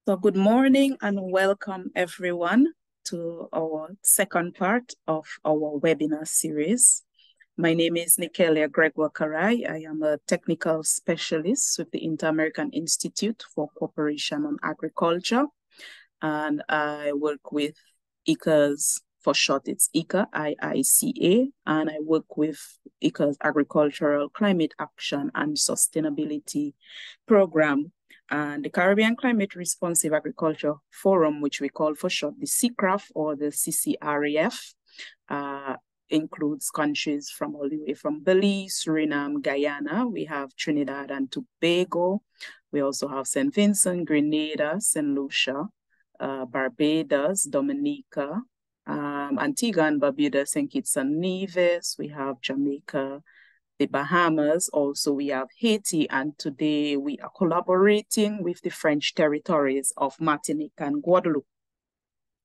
So good morning and welcome everyone to our second part of our webinar series. My name is Nikelia Gregoire-Karai. I am a technical specialist with the Inter-American Institute for Cooperation on Agriculture. And I work with ICA's, for short, it's ICA, IICA, and I work with ICA's Agricultural Climate Action and Sustainability Program. And the Caribbean Climate Responsive Agriculture Forum, which we call for short the CCRAF or the CCRAF, includes countries from all the way from Belize, Suriname, Guyana. We have Trinidad and Tobago. We also have St. Vincent, Grenada, Saint-Lucia, Barbados, Dominica, Antigua and Barbuda, St. Kitts and Nevis. We have Jamaica, the Bahamas. Also, we have Haiti, and today we are collaborating with the French territories of Martinique and Guadeloupe.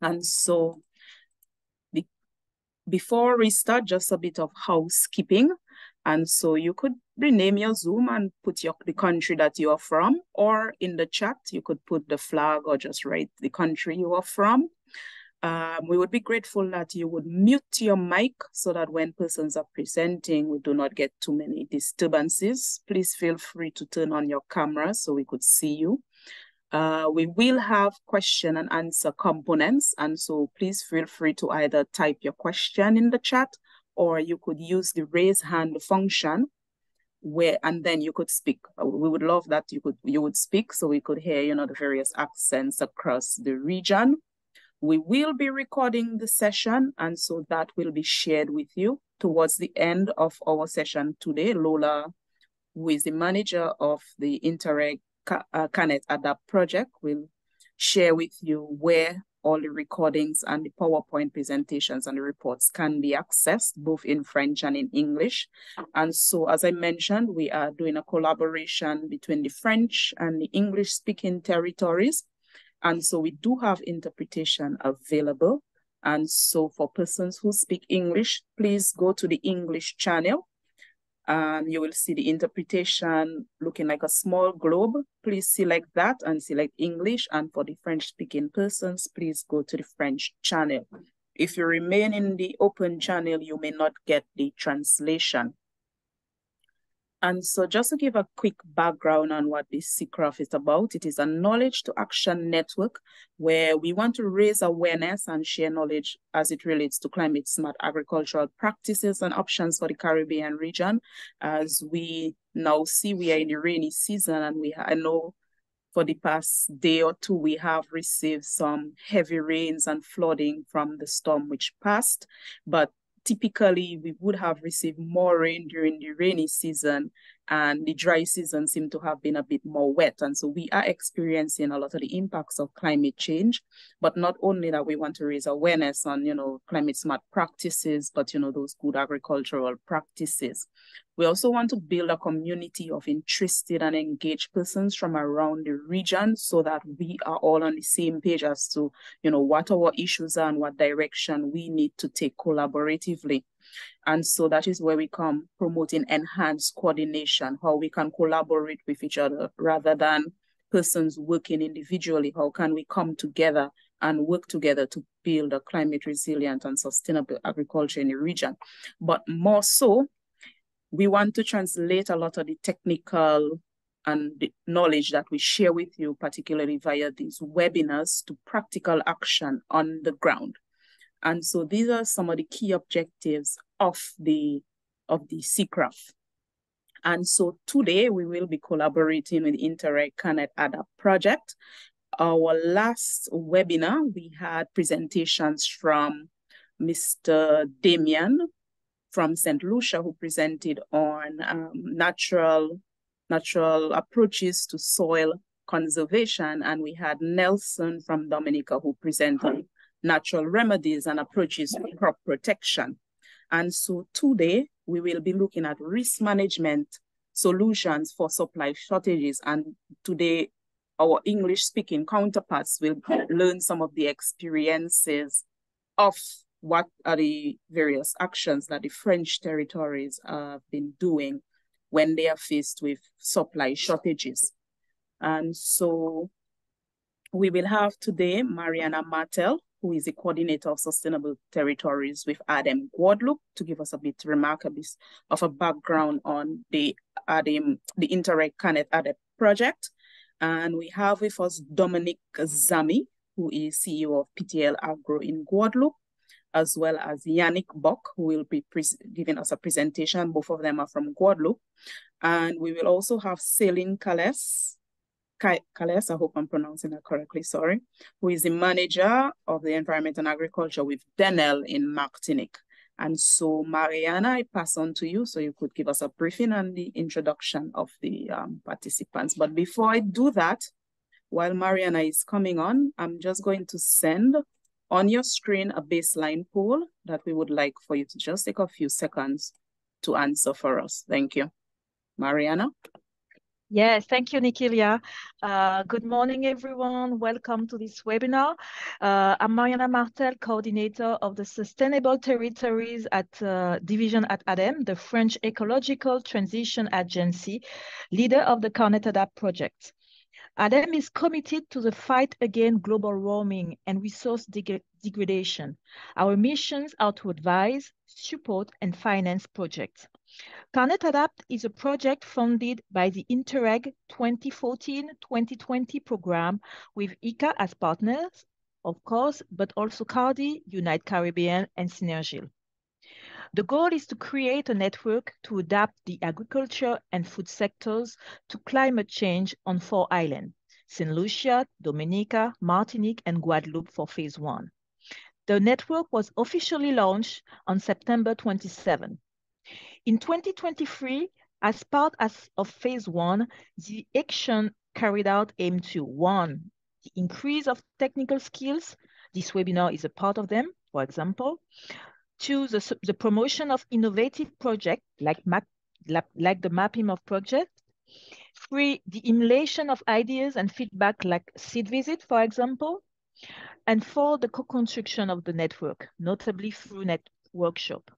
And so, before we start, just a bit of housekeeping. And so you could rename your Zoom and put the country that you are from, or in the chat, you could put the flag or just write the country you are from. We would be grateful that you would mute your mic so that when persons are presenting, we do not get too many disturbances. Please feel free to turn on your camera so we could see you. We will have question and answer components, and so please feel free to either type your question in the chat or you could use the raise hand function and then you could speak. We would love that you would speak so we could hear, the various accents across the region. We will be recording the session, and so that will be shared with you towards the end of our session today. Lola, who is the manager of the Interreg CarNet'Adapt project, will share with you where all the recordings and the PowerPoint presentations and the reports can be accessed, both in French and in English. And so, as I mentioned, we are doing a collaboration between the French and the English-speaking territories. And so we do have interpretation available. And so for persons who speak English, please go to the English channel. And you will see the interpretation looking like a small globe. Please select that and select English. And for the French-speaking persons, please go to the French channel. If you remain in the open channel, you may not get the translation. And so just to give a quick background on what this CCRAF is about, it is a knowledge to action network where we want to raise awareness and share knowledge as it relates to climate smart agricultural practices and options for the Caribbean region. As we now see, we are in the rainy season, and I know for the past day or two, we have received some heavy rains and flooding from the storm which passed, but typically, we would have received more rain during the rainy season, and the dry season seemed to have been a bit more wet. And so we are experiencing a lot of the impacts of climate change. But not only that, we want to raise awareness on, climate smart practices, but, those good agricultural practices. We also want to build a community of interested and engaged persons from around the region so that we are all on the same page as to, what our issues are and what direction we need to take collaboratively. And so that is where we come promoting enhanced coordination, how we can collaborate with each other rather than persons working individually. How can we come together and work together to build a climate resilient and sustainable agriculture in the region? But more so, we want to translate a lot of the technical and the knowledge that we share with you, particularly via these webinars, to practical action on the ground. And so these are some of the key objectives of the CCRAF. And so today we will be collaborating with Interreg CarNet'Adapt project. Our last webinar, we had presentations from Mr. Damian from Saint-Lucia, who presented on natural approaches to soil conservation. And we had Nelson from Dominica, who presented natural remedies and approaches to crop protection. And so today we will be looking at risk management solutions for supply shortages. And today our English-speaking counterparts will learn some of the experiences of what are the various actions that the French territories have been doing when they are faced with supply shortages. And so We will have today Mariana Martel, who is the coordinator of sustainable territories with ADEME Guadeloupe, to give us a bit remarkable of a background on the ADEME, the Interreg CarNet'Adapt project. And we have with us Dominic Zami, who is CEO of PTL Agro in Guadeloupe, as well as Yannick Bock, who will be giving us a presentation. Both of them are from Guadeloupe. And we will also have Céline Calles, I hope I'm pronouncing that correctly, sorry, who is the manager of the environment and agriculture with Denel in Martinique. And so, Mariana, I pass on to you so you could give us a briefing on the introduction of the participants. But before I do that, while Mariana is coming on, I'm just going to send on your screen a baseline poll that we would like for you to just take a few seconds to answer for us. Thank you. Mariana? Yes, thank you, Nikilia. Good morning, everyone. Welcome to this webinar. I'm Mariana Martel, coordinator of the Sustainable Territories at Division at ADEME, the French Ecological Transition Agency, leader of the CarNet'Adapt project. ADEME is committed to the fight against global warming and resource degradation. Our missions are to advise, support, and finance projects. CarNet'Adapt is a project funded by the Interreg 2014-2020 program with ICA as partners, of course, but also CARDI, Unite Caribbean, and Synergil. The goal is to create a network to adapt the agriculture and food sectors to climate change on 4 islands, Saint-Lucia, Dominica, Martinique, and Guadeloupe for phase 1. The network was officially launched on September 27. In 2023, as part of phase 1, the action carried out aimed to 1, the increase of technical skills. This webinar is a part of them, for example. 2, the promotion of innovative projects like the mapping of projects. 3, the emulation of ideas and feedback like seed visit, for example. And 4, the co-construction of the network, notably through workshop.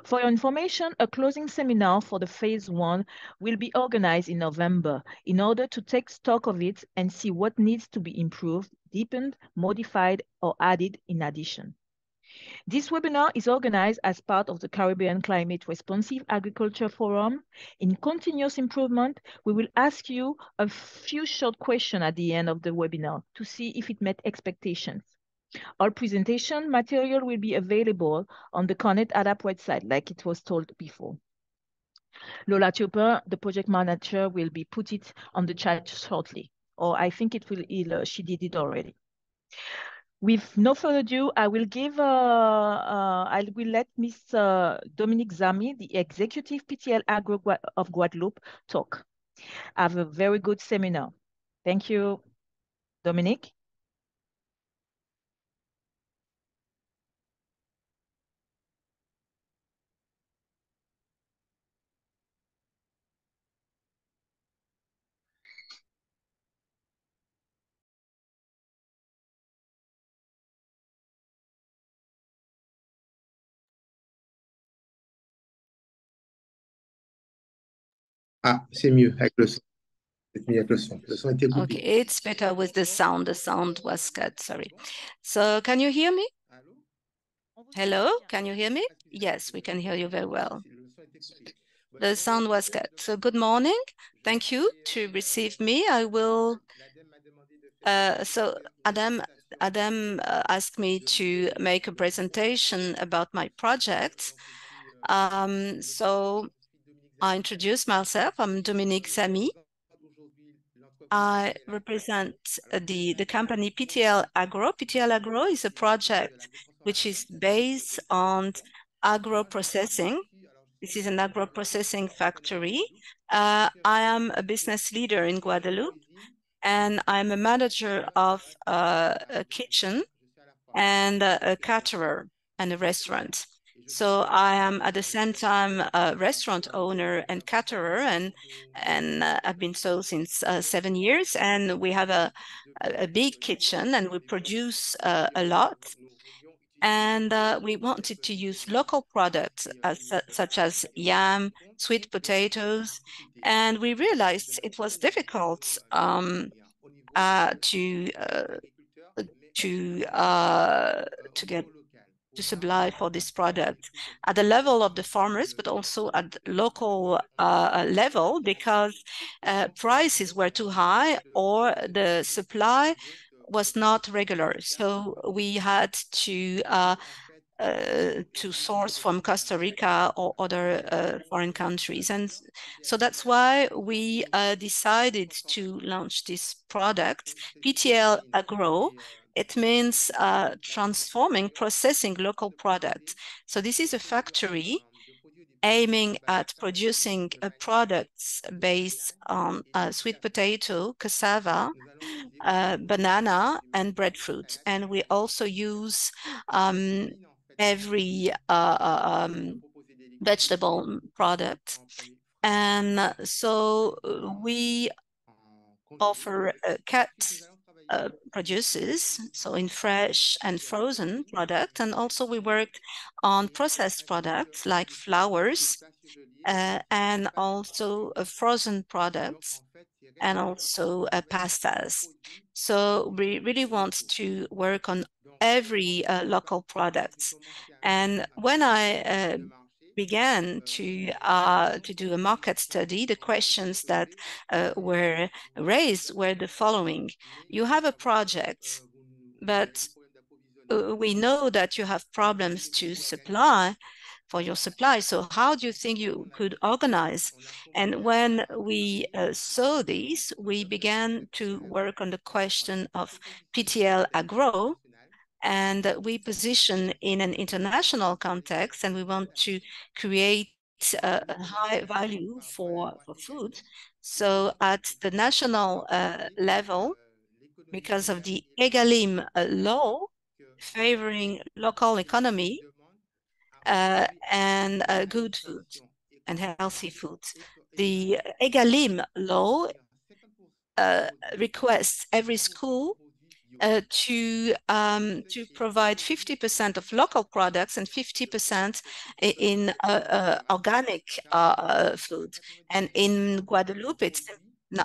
For your information, a closing seminar for the phase 1 will be organized in November in order to take stock of it and see what needs to be improved, deepened, modified, or added in addition. This webinar is organized as part of the Caribbean Climate Responsive Agriculture Forum. In continuous improvement, we will ask you a few short questions at the end of the webinar to see if it met expectations. Our presentation material will be available on the CarNet'Adapt website, like it was told before. Lola Tupper, the project manager, will be put it on the chat shortly, or I think it will. She did it already. With no further ado, I will let Mr. Dominic Zami, the executive PTL Agro of Guadeloupe, talk. Have a very good seminar. Thank you, Dominic. Ah, c'est mieux avec le son. C'est mieux avec le son. Le son était coupé. Okay, it's better with the sound. The sound was cut, sorry. So can you hear me? Hello, can you hear me? Yes, we can hear you very well. The sound was cut. So good morning. Thank you to receive me. I will, so Adem asked me to make a presentation about my project. So I introduce myself. I'm Dominique Samy. I represent the company PTL Agro. PTL Agro is a project which is based on agro-processing. This is an agro-processing factory. I am a business leader in Guadeloupe, and I'm a manager of a kitchen and a caterer and a restaurant. So I am at the same time a restaurant owner and caterer, and I've been so since 7 years. And we have a big kitchen, and we produce a lot. And we wanted to use local products such as yam, sweet potatoes, and we realized it was difficult to supply for this product at the level of the farmers, but also at the local level, because prices were too high or the supply was not regular. So we had to source from Costa Rica or other foreign countries. And so that's why we decided to launch this product, PTL Agro. It means transforming, processing local products. So this is a factory aiming at producing products based on sweet potato, cassava, banana, and breadfruit. And we also use every vegetable product. And so we offer cut produces, so in fresh and frozen product, and also we work on processed products like flours, and also frozen products, and also pastas. So we really want to work on every local product. And when I began to do a market study, the questions that were raised were the following. You have a project, but we know that you have problems to supply for your supply. So how do you think you could organize? And when we saw this, we began to work on the question of PTL Agro, and we position in an international context, and we want to create a high value for food. So at the national level, because of the EGalim law favoring local economy and good food and healthy food, the EGalim law requests every school to provide 50% of local products and 50% in organic food. And in Guadeloupe,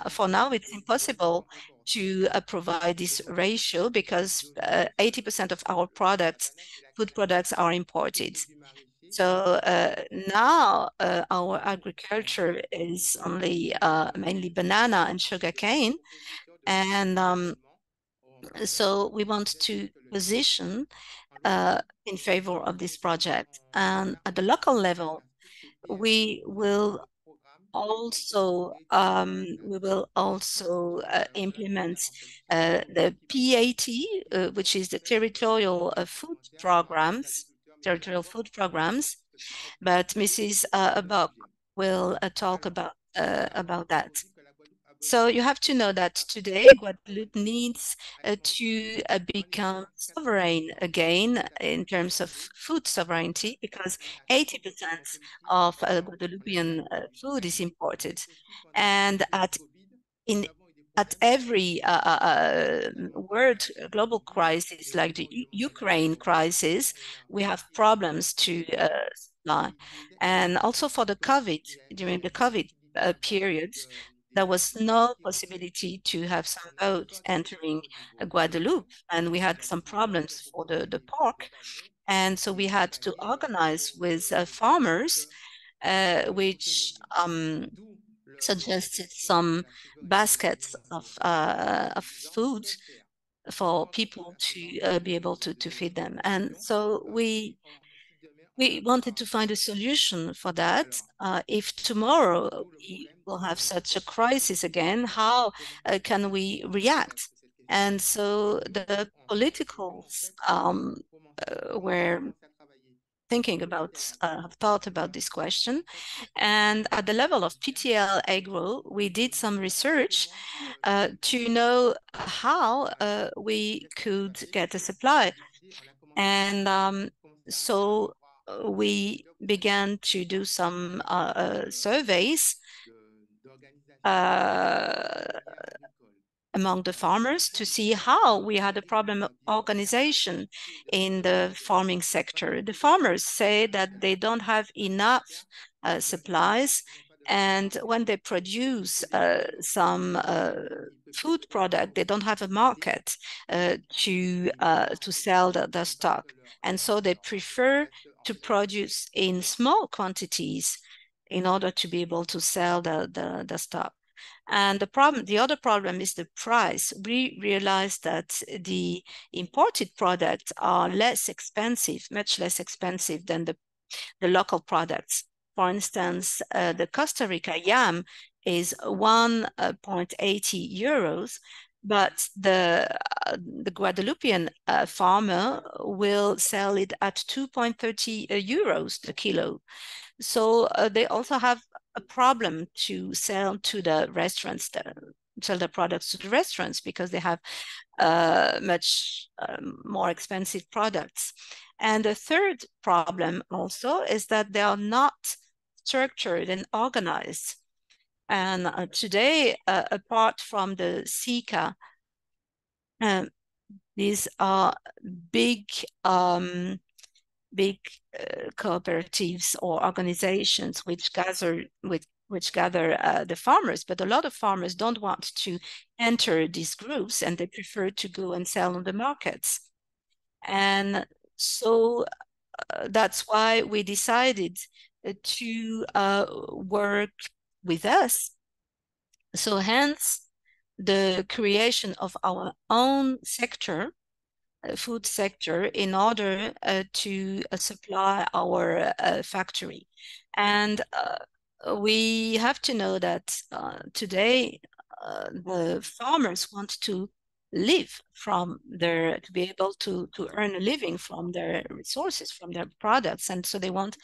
for now, it's impossible to provide this ratio because 80% of our food products are imported. So now our agriculture is only mainly banana and sugarcane, and so we want to position in favor of this project. And at the local level, we will also implement the PAT, which is the territorial food programs. But Mrs. Buck will talk about that. So you have to know that today Guadeloupe needs to become sovereign again in terms of food sovereignty, because 80% of Guadeloupean food is imported. And at every global crisis, like the Ukraine crisis, we have problems to supply. And also for the during the COVID period, there was no possibility to have some boats entering Guadeloupe, and we had some problems for the pork. And so we had to organize with farmers, which suggested some baskets of food for people to be able to feed them. And so we wanted to find a solution for that. If tomorrow we will have such a crisis again, how can we react? And so the politicals were thinking about, have thought about this question. And at the level of PTL Agro, we did some research to know how we could get a supply. And so we began to do some surveys among the farmers to see how we had a problem of organization in the farming sector. The farmers say that they don't have enough supplies And when they produce some food product, they don't have a market to sell the stock. And so they prefer to produce in small quantities in order to be able to sell the stock. And the other problem is the price. We realized that the imported products are less expensive, much less expensive than the local products. For instance, the Costa Rica yam is 1.80 euros, but the Guadeloupean farmer will sell it at 2.30 euros a kilo. So they also have a problem to sell to the restaurants, sell the products to the restaurants, because they have much more expensive products. And the third problem also is that they are not structured and organized. And today, apart from the CCA, these are big cooperatives or organizations which gather the farmers, but a lot of farmers don't want to enter these groups, and they prefer to go and sell on the markets. And so that's why we decided to work with us. So hence the creation of our own sector, food sector, in order to supply our factory. And we have to know that today the farmers want to live from to be able to earn a living from their resources, from their products. And so they want a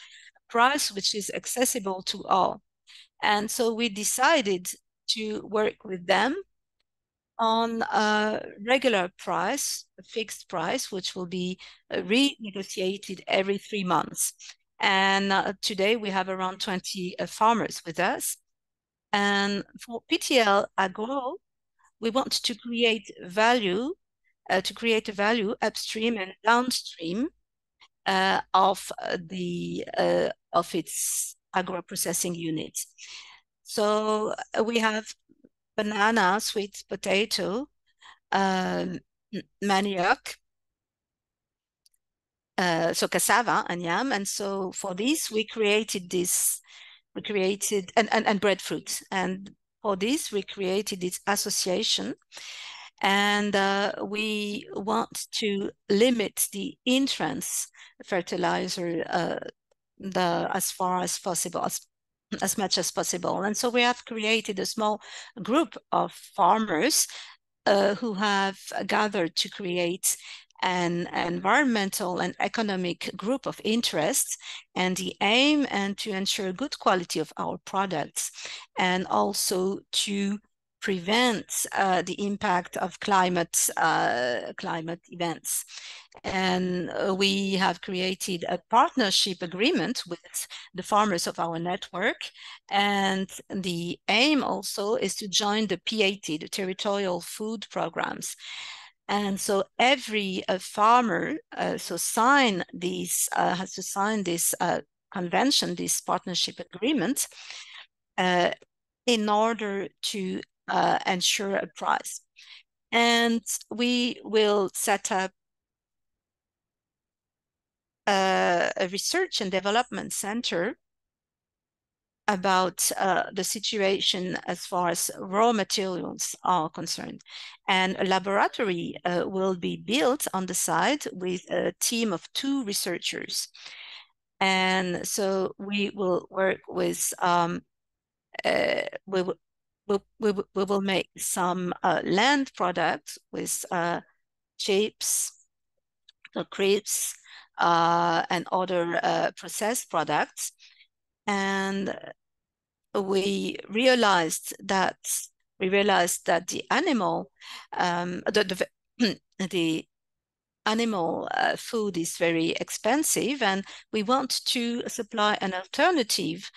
price which is accessible to all. And so we decided to work with them on a regular price, a fixed price, which will be renegotiated every 3 months. And today we have around 20 farmers with us. And for PTL Agro, we want to create value, a value upstream and downstream of its agro-processing units. So we have banana, sweet potato, manioc, so cassava and yam. And so for this, we created and breadfruit. And for this, we created this association. And we want to limit the entrance fertilizer as far as possible, as much as possible. And so we have created a small group of farmers who have gathered to create an environmental and economic group of interests, and the aim and to ensure good quality of our products, and also to prevent the impact of climate events. And we have created a partnership agreement with the farmers of our network. And the aim also is to join the PAT, the Territorial Food Programs. And so every farmer has to sign this convention, this partnership agreement, in order to ensure a price. And we will set up a research and development center about the situation as far as raw materials are concerned. And a laboratory will be built on the site with a team of 2 researchers. And so we will work with, we will make some land products with chips, crepes, and other processed products. And we realized that the animal, the animal food is very expensive, and we want to supply an alternative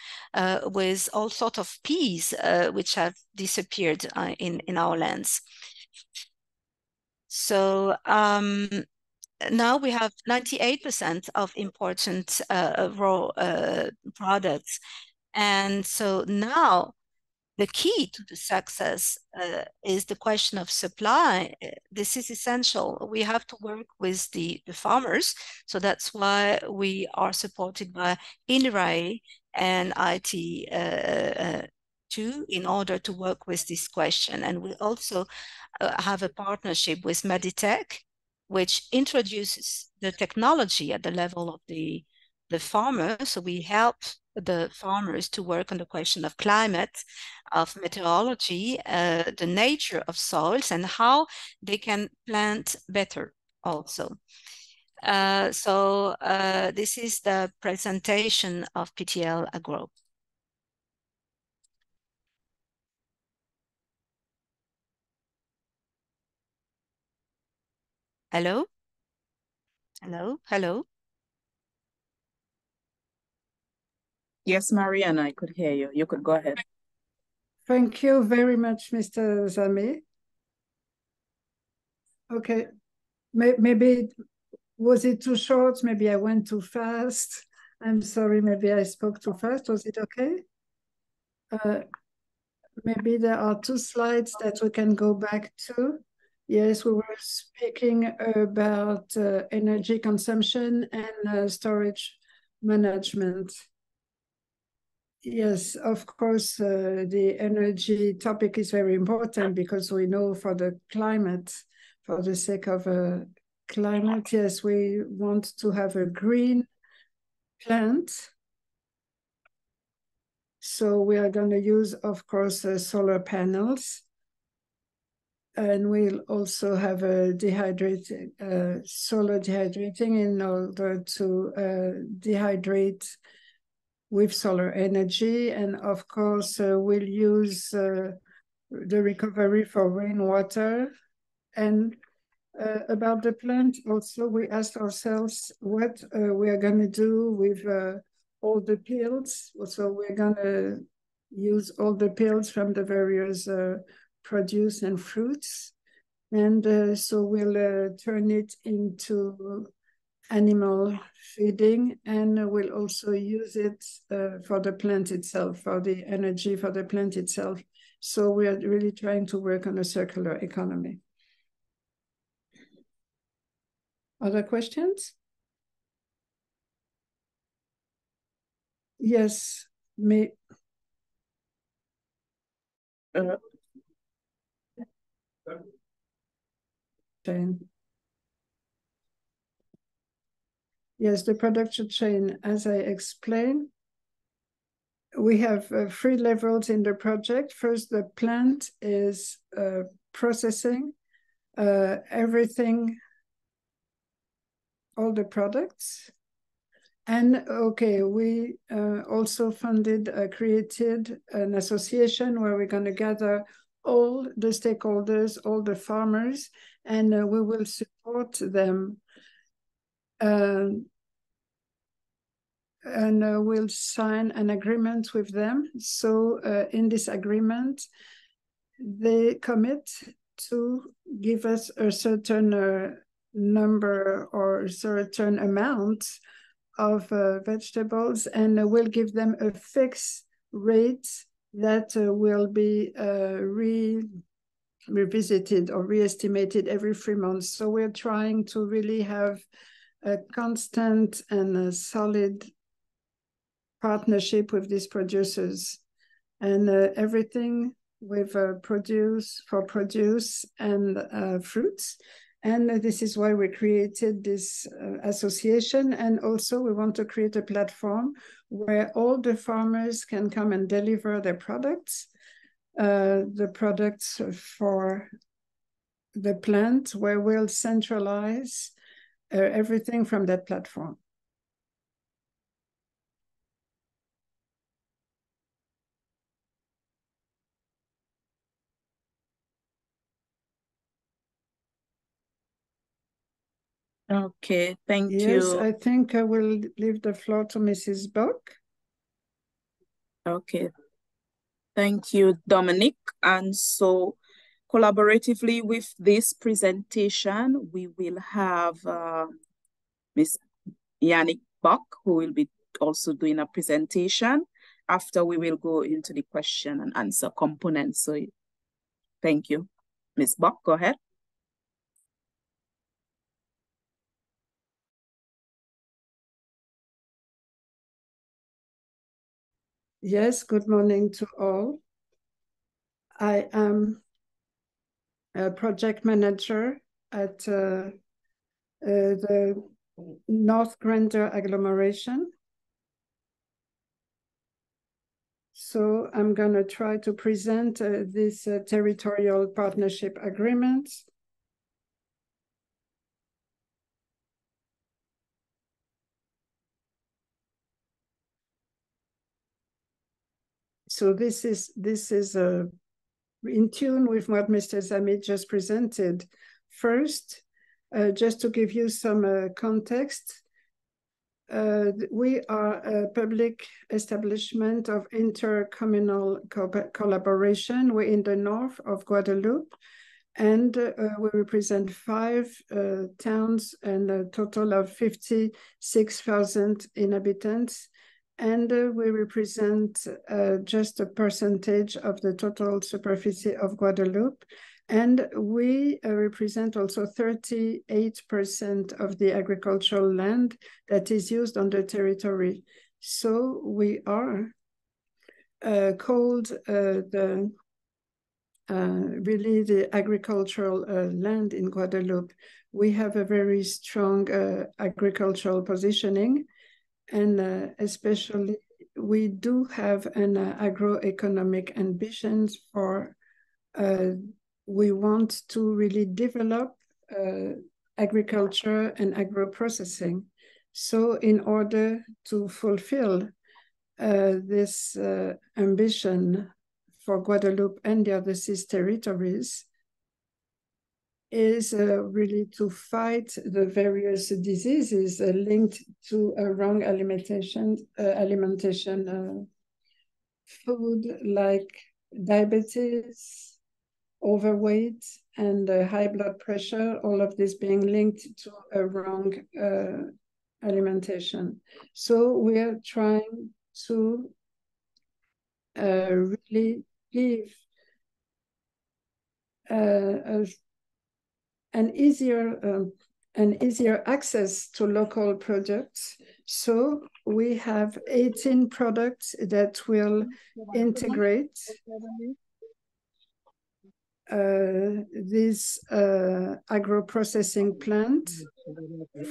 with all sorts of peas which have disappeared in our lands. So now we have 98% of important raw products, And so now the key to the success is the question of supply. This is essential. We have to work with the farmers. So that's why we are supported by INRAE and IT too, in order to work with this question. And we also have a partnership with Meditech, which introduces the technology at the level of the farmer. So we help the farmers to work on the question of climate, of meteorology, the nature of soils, and how they can plant better also. This is the presentation of PTL Agro. Hello? Hello? Hello? Yes, Marianne, I could hear you. You could go ahead. Thank you very much, Mr. Zame. Okay, maybe, was it too short? Maybe I went too fast. I'm sorry, maybe I spoke too fast. Was it okay? Maybe there are 2 slides that we can go back to. Yes, we were speaking about energy consumption and storage management. Yes, of course, the energy topic is very important because we know for the climate, for the sake of climate, yes, we want to have a green plant. So we are going to use, of course, solar panels. And we'll also have a solar dehydrating in order to dehydrate with solar energy. And of course, we'll use the recovery for rainwater. And about the plant, also, we asked ourselves what we are going to do with all the peels. So we're going to use all the peels from the various produce and fruits. And so we'll turn it into animal feeding, and we'll also use it for the plant itself, for the energy for the plant itself. So we are really trying to work on a circular economy. Other questions? Yes, me. Chain. Yes, the production chain, as I explained, we have 3 levels in the project. First, the plant is processing everything, all the products. And okay, we also created an association where we're going to gather all the stakeholders, all the farmers, and we will support them. And we'll sign an agreement with them. So in this agreement, they commit to give us a certain number or a certain amount of vegetables, and we'll give them a fixed rate that will be revisited or re-estimated every 3 months. So we're trying to really have a constant and a solid partnership with these producers, and everything with produce and fruits. And this is why we created this association. And also we want to create a platform where all the farmers can come and deliver their products, the products for the plant, where we'll centralize everything from that platform. Okay, thank you. Yes, I think I will leave the floor to Mrs. Buck. Okay, thank you, Dominic. And so collaboratively with this presentation, we will have Ms. Yannick Buck, who will be also doing a presentation. after we will go into the question and answer components. So thank you. Ms. Buck, go ahead. Yes, good morning to all. I am a project manager at the North Grander agglomeration. So I'm going to try to present this territorial partnership agreement. So this is in tune with what Mr. Zami just presented. First, just to give you some context, we are a public establishment of intercommunal collaboration. We're in the north of Guadeloupe, and we represent 5 towns and a total of 56,000 inhabitants. And we represent just a percentage of the total superficie of Guadeloupe. And we represent also 38% of the agricultural land that is used on the territory. So we are called really the agricultural land in Guadeloupe. We have a very strong agricultural positioning, and especially we do have an agroeconomic ambitions for we want to really develop agriculture and agro-processing. So in order to fulfill this ambition for Guadeloupe and the other 6 territories is really to fight the various diseases linked to a wrong alimentation, food like diabetes, overweight, and high blood pressure, all of this being linked to a wrong alimentation. So we are trying to really give an easier access to local products. So we have 18 products that will integrate this agro-processing plant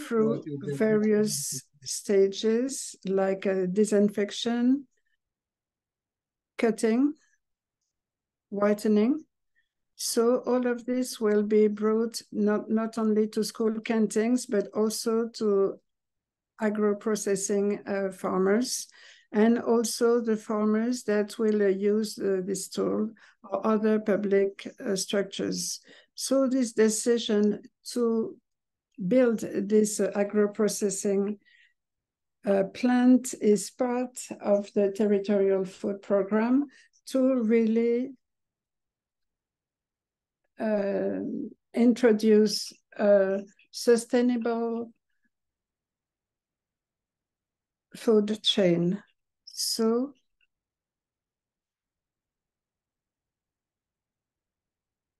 through various stages like disinfection, cutting, whitening. So all of this will be brought not only to school canteens, but also to agro-processing farmers, and also the farmers that will use this tool or other public structures. So this decision to build this agro-processing plant is part of the territorial food program to really introduce a sustainable food chain. So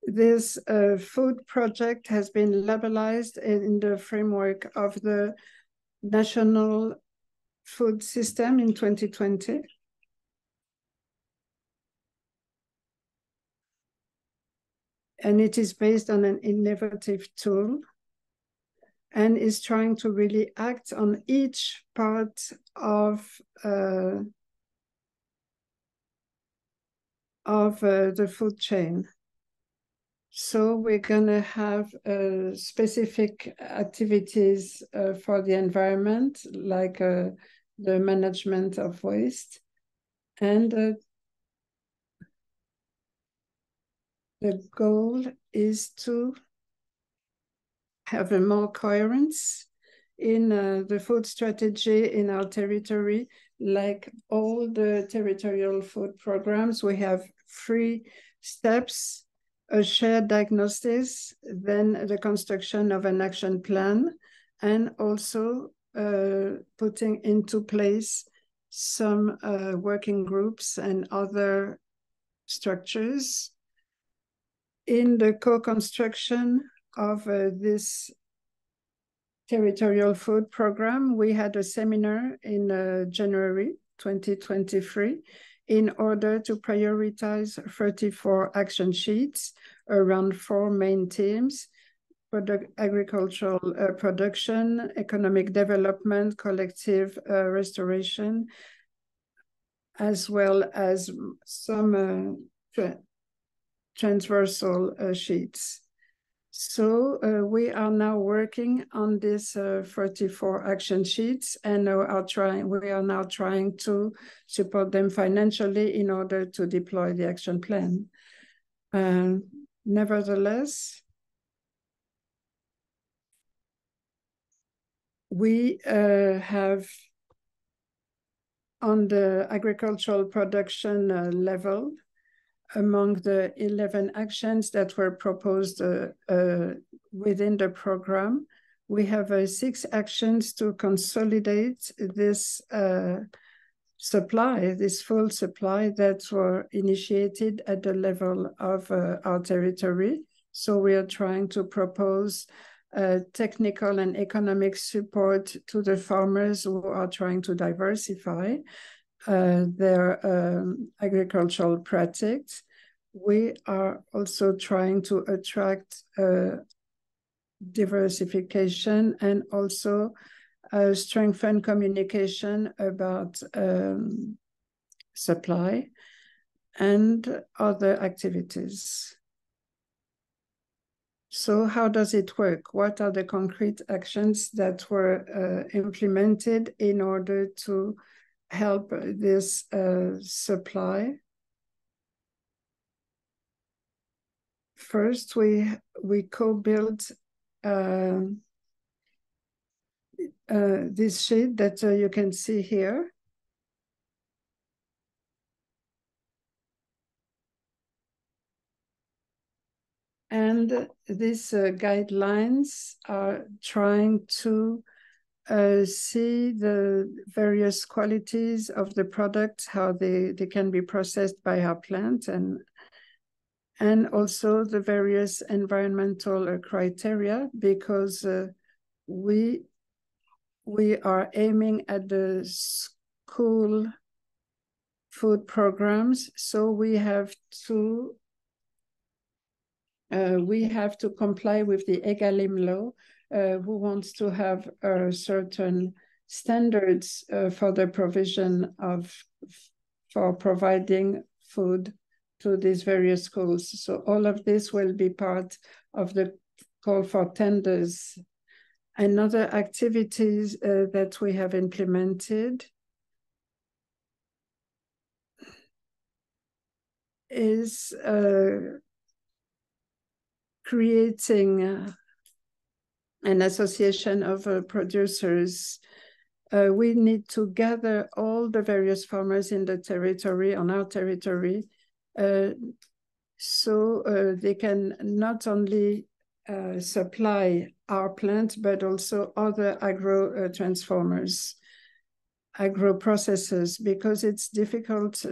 this food project has been labelized in the framework of the National Food System in 2020. And it is based on an innovative tool and is trying to really act on each part of the food chain. So we're gonna have specific activities for the environment, like the management of waste, and the goal is to have a more coherence in the food strategy in our territory. Like all the territorial food programs, we have 3 steps: a shared diagnosis, then the construction of an action plan, and also putting into place some working groups and other structures. In the co-construction of this territorial food program, we had a seminar in January 2023 in order to prioritize 34 action sheets around 4 main themes: agricultural production, economic development, collective restoration, as well as some transversal sheets. So we are now working on these 44 action sheets, and we are now trying to support them financially in order to deploy the action plan. Nevertheless, we have on the agricultural production level, among the 11 actions that were proposed within the program, we have 6 actions to consolidate this supply, this full supply that were initiated at the level of our territory. So we are trying to propose technical and economic support to the farmers who are trying to diversify their agricultural practices. We are also trying to attract diversification and also strengthen communication about supply and other activities. So how does it work? What are the concrete actions that were implemented in order to help this supply? First, we co-built this sheet that you can see here. And these guidelines are trying to see the various qualities of the products, how they can be processed by our plant, and also the various environmental criteria, because we are aiming at the school food programs, so we have to comply with the EGalim law, who wants to have certain standards for the provision for providing food to these various schools. So all of this will be part of the call for tenders. Another activities that we have implemented is creating an association of producers. We need to gather all the various farmers in the territory, on our territory, so they can not only supply our plant, but also other agro-transformers, agro-processors, because it's difficult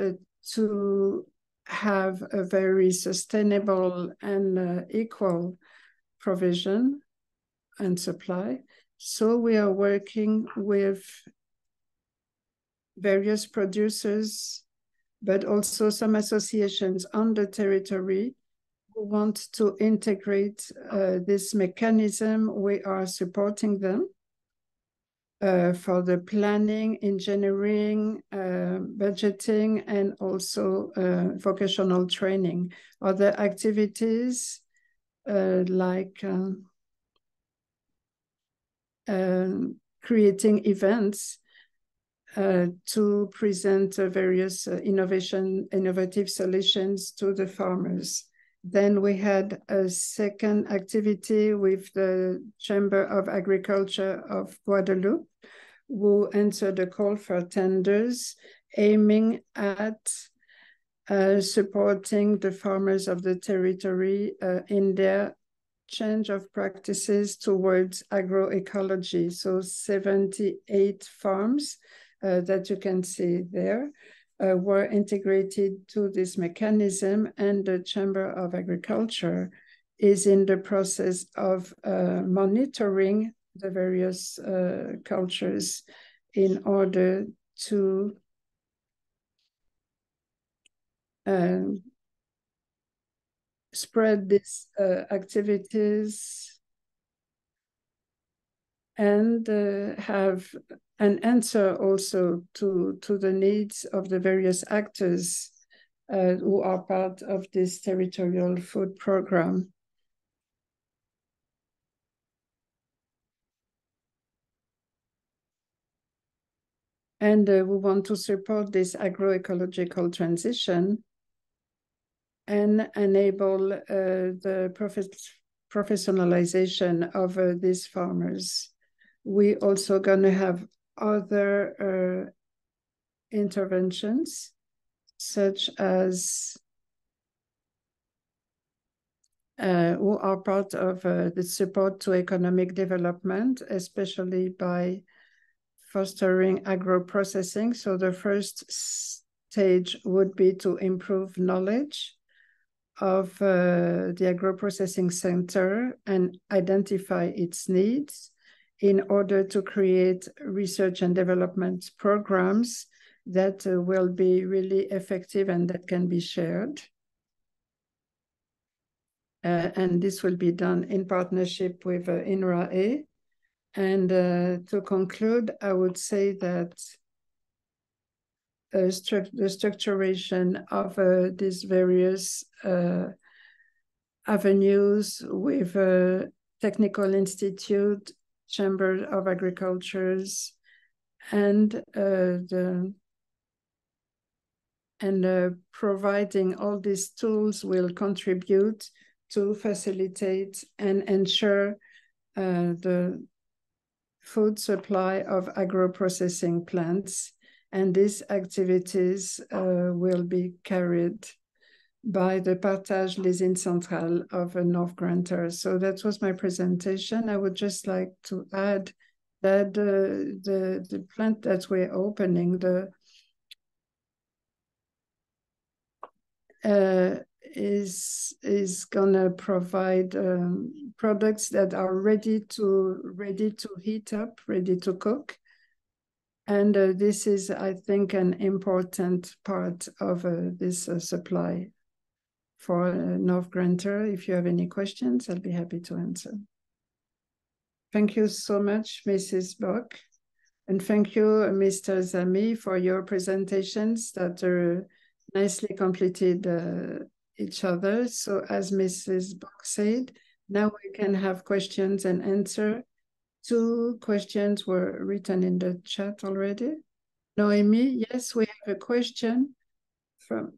to have a very sustainable and equal provision and supply. So we are working with various producers, but also some associations on the territory who want to integrate this mechanism. We are supporting them for the planning, engineering, budgeting, and also vocational training. Other activities like creating events to present various innovative solutions to the farmers. Then we had a second activity with the Chamber of Agriculture of Guadeloupe, who answered a call for tenders aiming at supporting the farmers of the territory in their change of practices towards agroecology. So 78 farms that you can see there were integrated to this mechanism, and the Chamber of Agriculture is in the process of monitoring the various cultures in order to spread these activities and have an answer also to the needs of the various actors who are part of this territorial food program. And we want to support this agroecological transition and enable the professionalization of these farmers. We also going to have other interventions, such as who are part of the support to economic development, especially by fostering agro-processing. So the first stage would be to improve knowledge of the agro-processing center and identify its needs in order to create research and development programs that will be really effective and that can be shared. And this will be done in partnership with INRAE. And to conclude, I would say that the structuration of these various avenues with Technical Institute, Chamber of Agricultures, and providing all these tools will contribute to facilitate and ensure the food supply of agro-processing plants. And these activities will be carried by the Partage Lysine Centrale of North Grantor. So that was my presentation. I would just like to add that the plant that we're opening, is gonna provide products that are ready to heat up, ready to cook. And this is, I think, an important part of this supply for North Grantor. If you have any questions, I'll be happy to answer. Thank you so much, Mrs. Bock. And thank you, Mr. Zami, for your presentations that are nicely completed each other. So as Mrs. Bock said, now we can have questions and answer. 2 questions were written in the chat already. Noemi, yes, we have a question from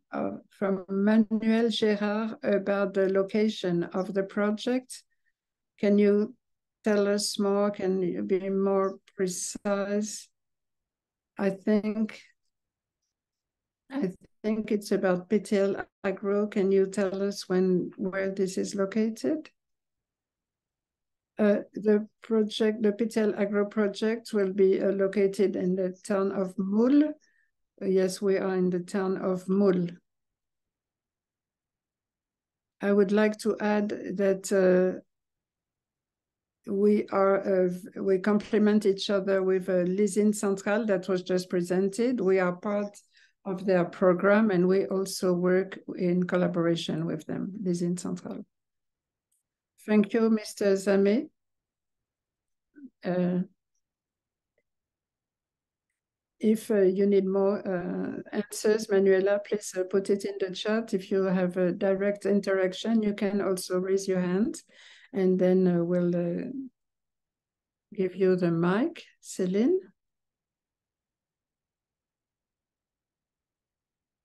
Manuel Gérard about the location of the project. Can you tell us more? Can you be more precise? I think it's about PTL Agro. Can you tell us where this is located? The PTL Agro project will be located in the town of Moule. Yes, we are in the town of Moule. I would like to add that we complement each other with Lysine Centrale that was just presented. We are part of their program, and we also work in collaboration with them, Lysine Centrale. Thank you, Mr. Zame. If you need more answers, Manuela, please put it in the chat. If you have a direct interaction, you can also raise your hand, and then we'll give you the mic. Céline?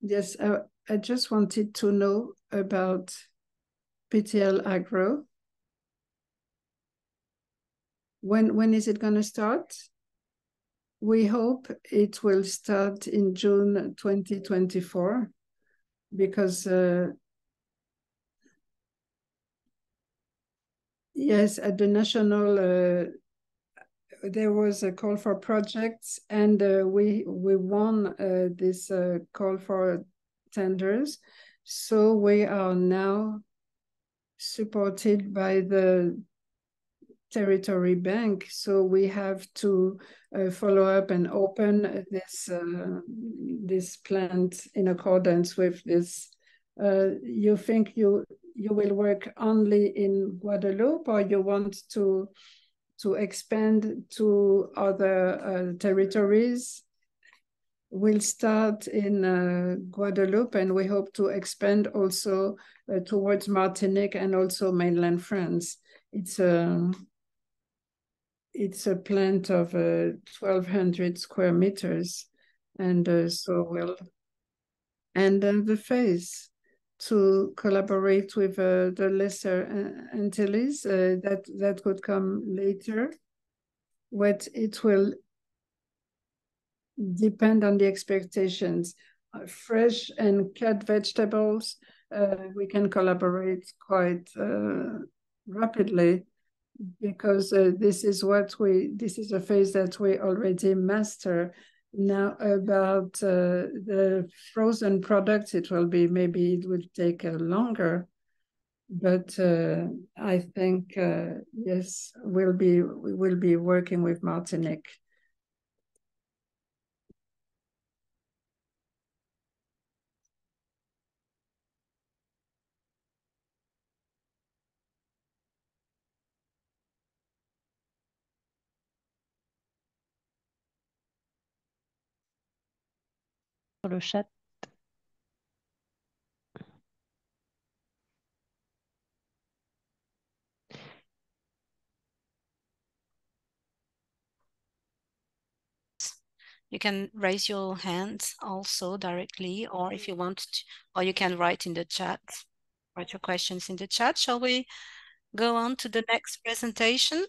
Yes, I just wanted to know about PTL Agro. When is it going to start? We hope it will start in June 2024 because yes, at the national there was a call for projects, and we won this call for tenders. So we are now supported by the territory bank. So we have to follow up and open this plant in accordance with this. You think you will work only in Guadeloupe, or you want to expand to other territories? We'll start in Guadeloupe, and we hope to expand also towards Martinique and also mainland France. It's a plant of 1,200 square meters, and so we'll. And then the phase to collaborate with the lesser Antilles, that could come later. What it will depend on the expectations. Fresh and cut vegetables, we can collaborate quite rapidly, because this is a phase that we already master. Now about the frozen products, it will take longer, but I think yes, we will be working with Martinique. Sur le chat. You can raise your hand also directly, or if you want to, or you can write in the chat, write your questions in the chat. Shall we go on to the next presentation?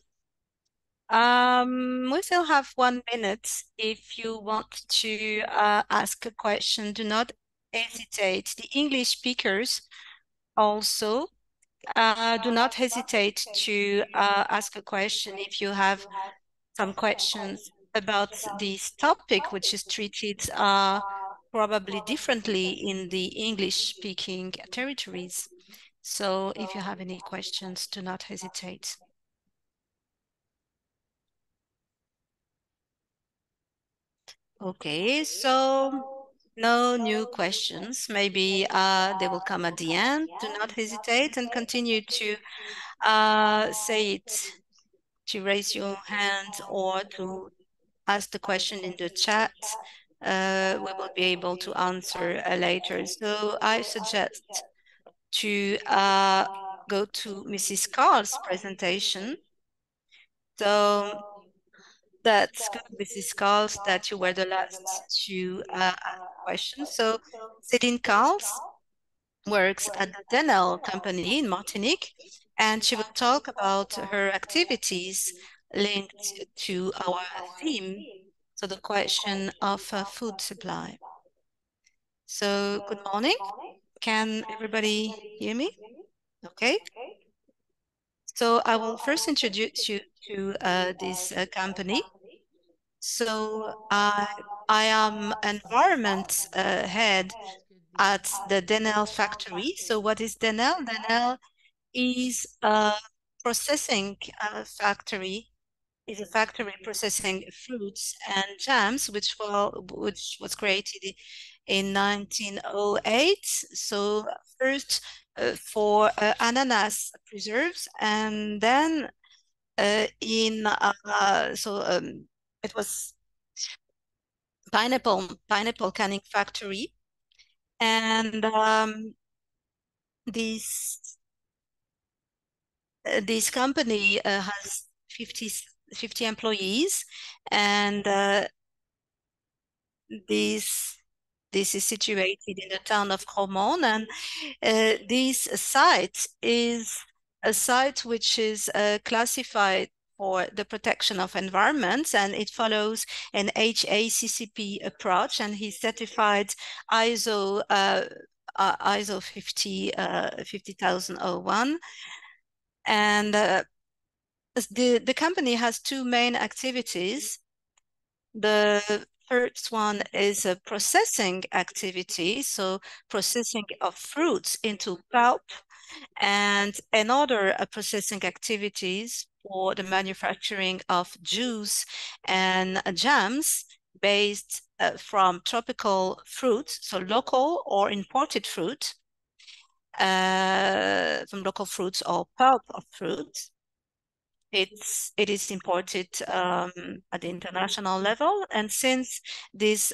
We still have 1 minute. If you want to ask a question, do not hesitate. The English speakers also do not hesitate to ask a question if you have some questions about this topic, which is treated probably differently in the English-speaking territories. So if you have any questions, do not hesitate. Okay, so no new questions. Maybe they will come at the end. Do not hesitate and continue to say it, to raise your hand or to ask the question in the chat. We will be able to answer later. So I suggest to go to Mrs. Carl's presentation. So that's good, Mrs. Carls, that you were the last to ask questions. So Céline Carls works at the Denel company in Martinique, and she will talk about her activities linked to our theme, so the question of food supply. So good morning. Can everybody hear me? Okay. So I will first introduce you to this company. So I am environment head at the Denel factory. So what is Denel? Denel is a processing factory. Is a factory processing fruits and jams, which was created in 1908. So first for ananas preserves, and then it was pineapple canning factory, and this company has 50 employees, and this is situated in the town of Cromont, and this site is a site which is classified for the protection of environments, and it follows an HACCP approach, and he's certified ISO 50001, and the company has two main activities. The first one is a processing activity, so processing of fruits into pulp, and another processing activities for the manufacturing of juice and jams based from tropical fruits, so local or imported fruit, from local fruits or pulp of fruits. It is imported at the international level, and since this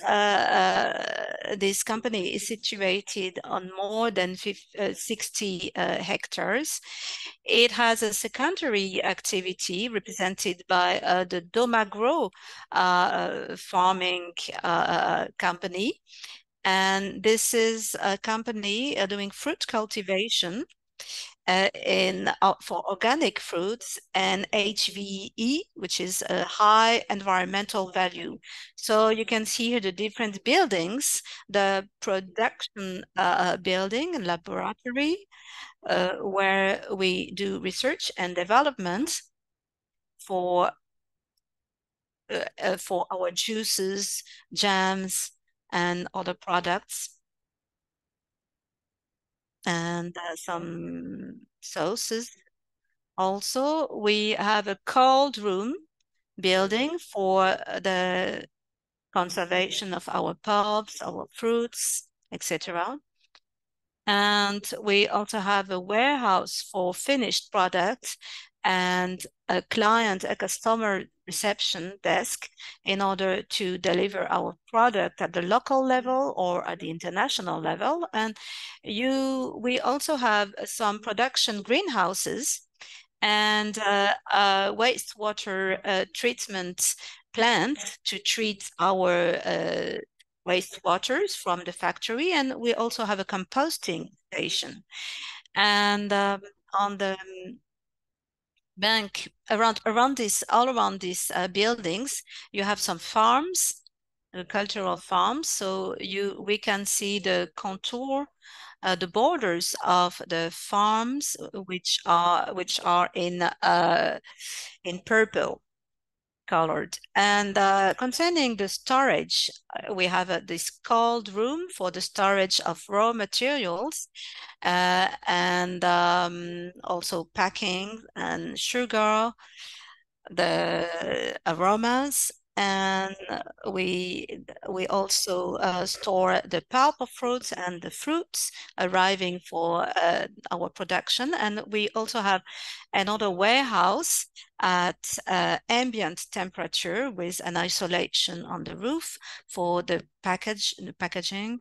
company is situated on more than 60 hectares, it has a secondary activity represented by the Domagro farming company, and this is a company doing fruit cultivation for organic fruits and HVE, which is a high environmental value. So you can see here the different buildings, the production building and laboratory, where we do research and development for our juices, jams, and other products, and some sauces. Also, we have a cold room building for the conservation of our pulps, our fruits, etc. And we also have a warehouse for finished products and a customer reception desk in order to deliver our product at the local level or at the international level. And we also have some production greenhouses and a wastewater treatment plant to treat our wastewaters from the factory, and we also have a composting station. And on the bank all around these buildings, you have some farms, agricultural farms. So we can see the contour, the borders of the farms, which are in purple colored. And concerning the storage, we have this cold room for the storage of raw materials, and also packing and sugar, the aromas, and we also store the pulp of fruits and the fruits arriving for our production. And we also have another warehouse at ambient temperature with an isolation on the roof for the packaging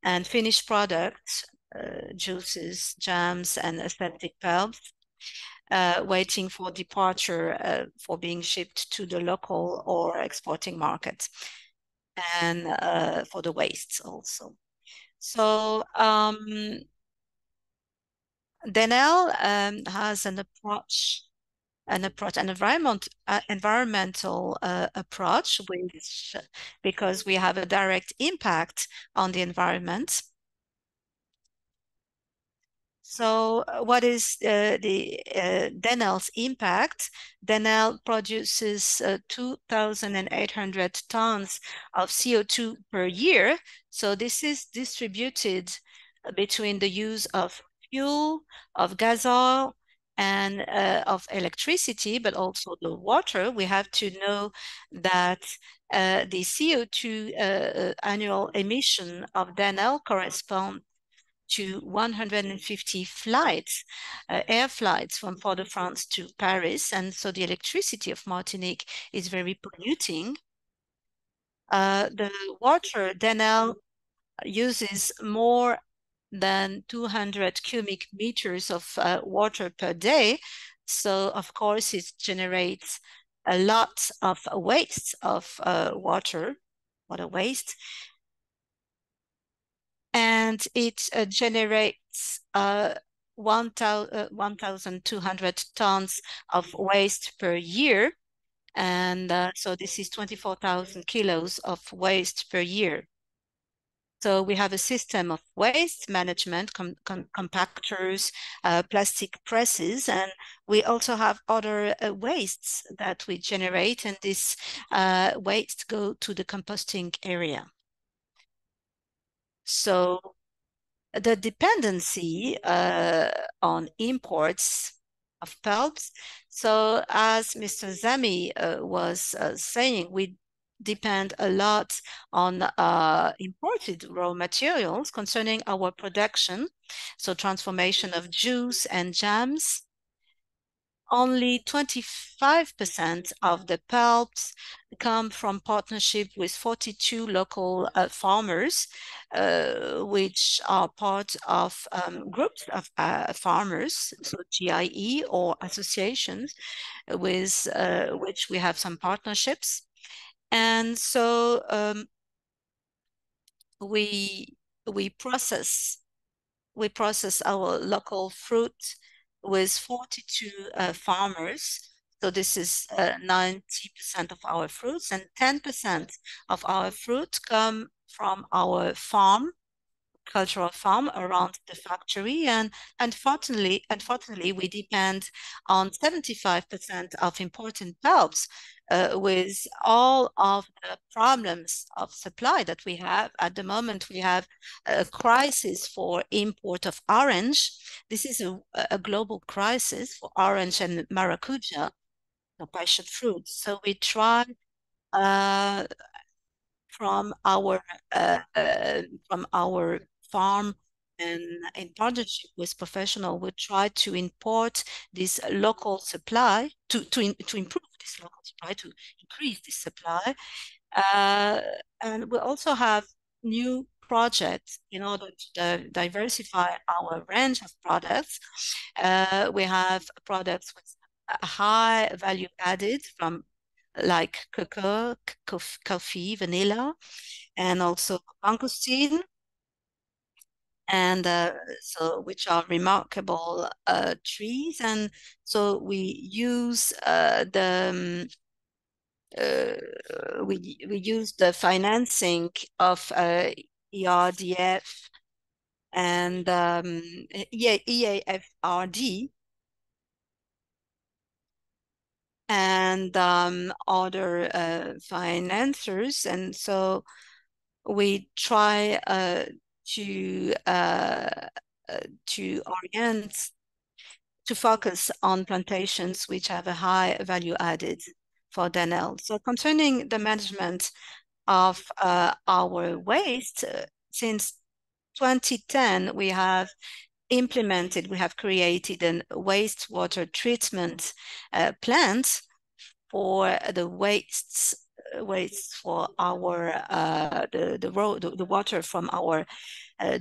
and finished products, juices, jams, and aseptic pulps, waiting for departure for being shipped to the local or exporting market, and for the wastes also. So Denel has an environmental approach, because we have a direct impact on the environment. So what is Denel's impact? Denel produces 2,800 tons of CO2 per year. So this is distributed between the use of fuel, of gas oil, and of electricity, but also the water. We have to know that the CO2 annual emission of Denel corresponds to 150 flights, air flights from Port-de-France to Paris. And so the electricity of Martinique is very polluting. The water, Denel uses more than 200 cubic meters of water per day. So of course it generates a lot of waste of water waste. And it generates 1,200 tons of waste per year. And so this is 24,000 kilos of waste per year. So we have a system of waste management, compactors, plastic presses, and we also have other wastes that we generate, and this waste go to the composting area. So the dependency on imports of pulps. So as Mr. Zami was saying, we depend a lot on imported raw materials concerning our production. So transformation of juice and jams. Only 25% of the pulps come from partnership with 42 local farmers, which are part of groups of farmers, so GIE or associations with which we have some partnerships. And so we process our local fruit with 42 farmers. So this is 90% of our fruits, and 10% of our fruit come from our cultural farm around the factory. And unfortunately, we depend on 75% of imported pulps, with all of the problems of supply that we have. At the moment, we have a crisis for import of orange. This is a global crisis for orange and maracuja, the passion fruits. So we try from our farm, and in partnership with professionals, we try to import this local supply to improve this local supply, to increase this supply. And we also have new projects in order to diversify our range of products. We have products with a high value added from like cocoa, coffee, vanilla, and also mangosteen, and so which are remarkable trees. And so we use we use the financing of ERDF and EAFRD and other financiers, and so we try to orient, to focus on plantations which have a high value added for Danelle. So concerning the management of our waste, since 2010, we have created a wastewater treatment plant for the waste for our the water from our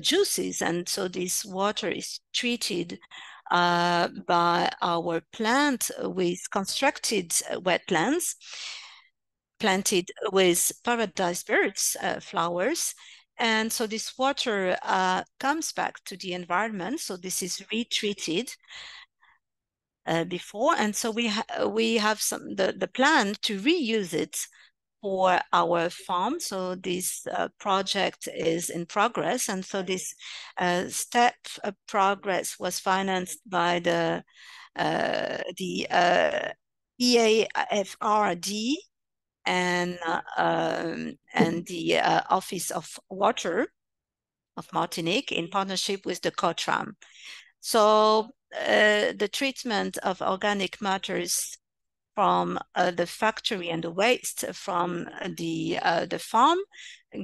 juices. And so this water is treated by our plant with constructed wetlands planted with paradise birds flowers. And so this water comes back to the environment. So this is retreated before. And so we have the plan to reuse it for our farm. So this project is in progress. And so this step progress was financed by the EAFRD and the Office of Water of Martinique in partnership with the COTRAM. So the treatment of organic matters from the factory and the waste from the farm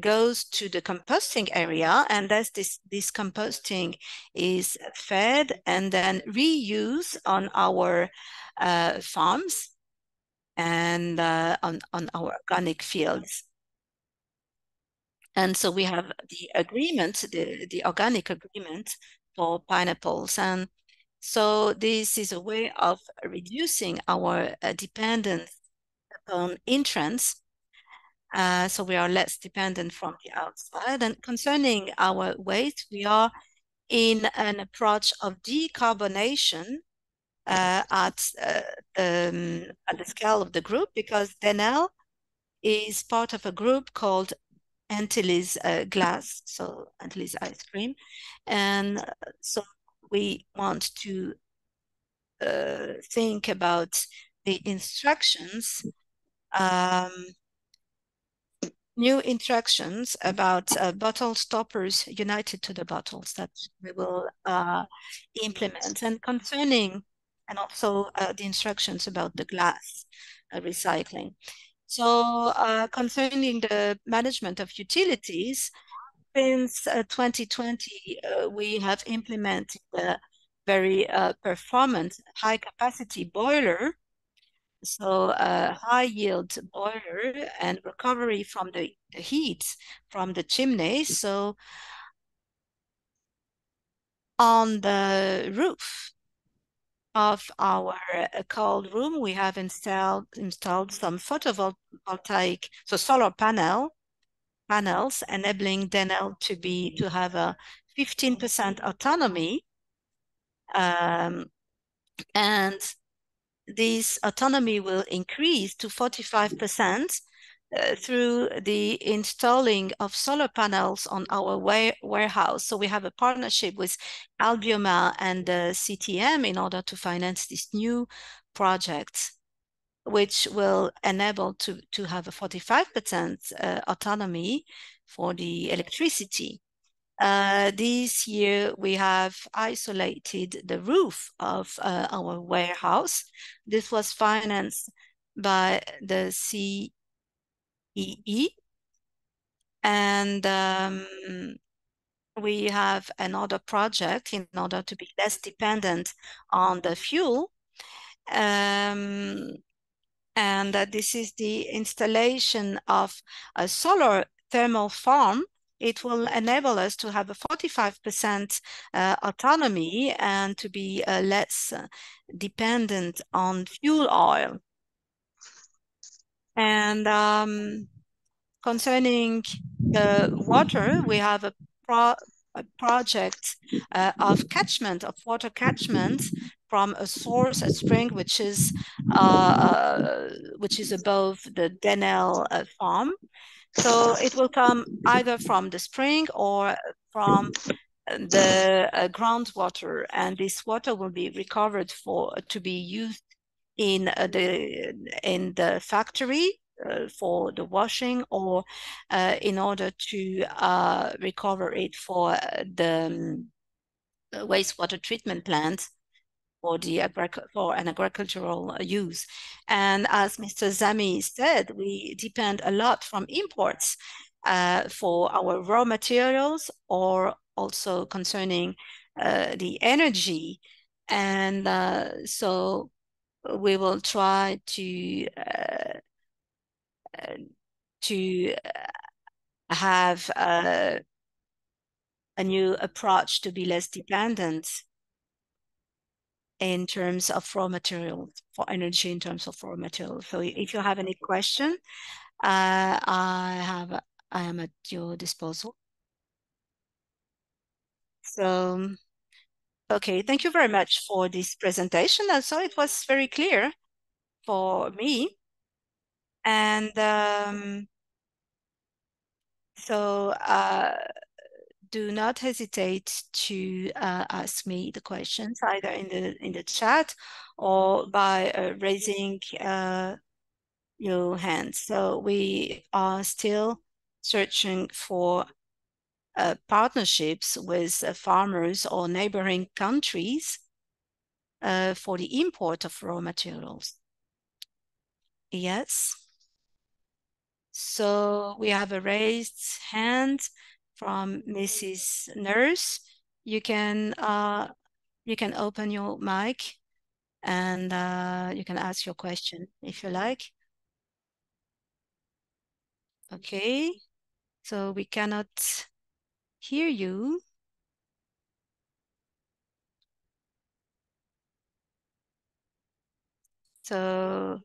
goes to the composting area, and that's this composting is fed and then reused on our farms and on our organic fields. And so we have the agreement, the organic agreement for pineapples. And so this is a way of reducing our dependence on entrance. So we are less dependent from the outside. And concerning our waste, we are in an approach of decarbonation at the scale of the group, because Danelle is part of a group called Antilles glass, so Antilles ice cream. And so we want to think about the instructions, new instructions about bottle stoppers united to the bottles that we will implement, and concerning, and also the instructions about the glass recycling. So concerning the management of utilities, since 2020, we have implemented a very performant high-capacity boiler, so a high-yield boiler and recovery from the heat from the chimney. So on the roof of our cold room, we have installed some photovoltaic, so solar panels, enabling Denel to have a 15% autonomy, and this autonomy will increase to 45% through the installing of solar panels on our warehouse. So we have a partnership with Albioma and CTM in order to finance this new project, which will enable to have a 45% autonomy for the electricity. This year, we have isolated the roof of our warehouse. This was financed by the CEE, and we have another project in order to be less dependent on the fuel. And this is the installation of a solar thermal farm. It will enable us to have a 45% autonomy and to be less dependent on fuel oil. And concerning the water, we have a project of water catchment from a source, a spring, which is above the Denel farm. So it will come either from the spring or from the groundwater, and this water will be recovered to be used in the factory for the washing, or in order to recover it for the wastewater treatment plant for an agricultural use. And as Mr. Zami said, we depend a lot from imports for our raw materials, or also concerning the energy. And so we will try to have a new approach to be less dependent in terms of raw materials, for energy in terms of raw materials. So if you have any question, I am at your disposal. So, okay, thank you very much for this presentation. And so it was very clear for me. And so do not hesitate to ask me the questions either in the chat or by raising your hand. So we are still searching for partnerships with farmers or neighboring countries for the import of raw materials. Yes. So we have a raised hand from Mrs. Nurse. You can open your mic and you can ask your question if you like. Okay, so we cannot hear you. So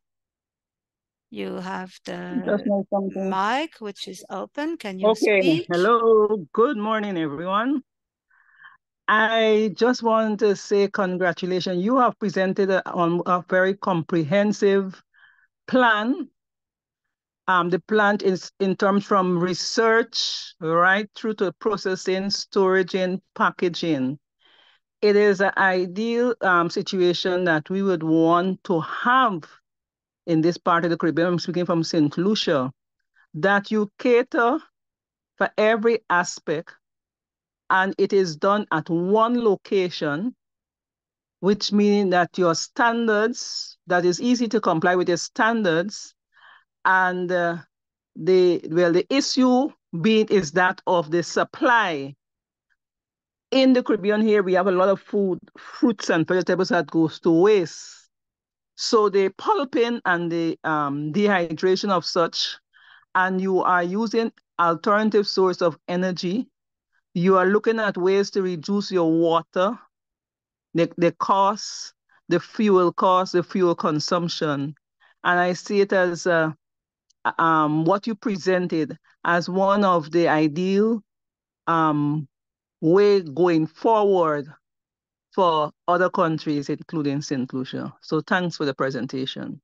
you have the mic, which is open. Can you speak? Hello, good morning, everyone. I just want to say congratulations. You have presented a very comprehensive plan the plant is in terms from research right through to processing, storage, and packaging. It is an ideal situation that we would want to have in this part of the Caribbean. I'm speaking from St. Lucia, that you cater for every aspect, and it is done at one location, which means that your standards, that is easy to comply with your standards, and the issue being is that of the supply. In the Caribbean here, we have a lot of fruits and vegetables that goes to waste. So the pulping and the dehydration of such, and you are using alternative source of energy. You are looking at ways to reduce your water, the cost, the fuel cost, the fuel consumption. And I see it as what you presented as one of the ideal way going forward for other countries, including St. Lucia. So thanks for the presentation.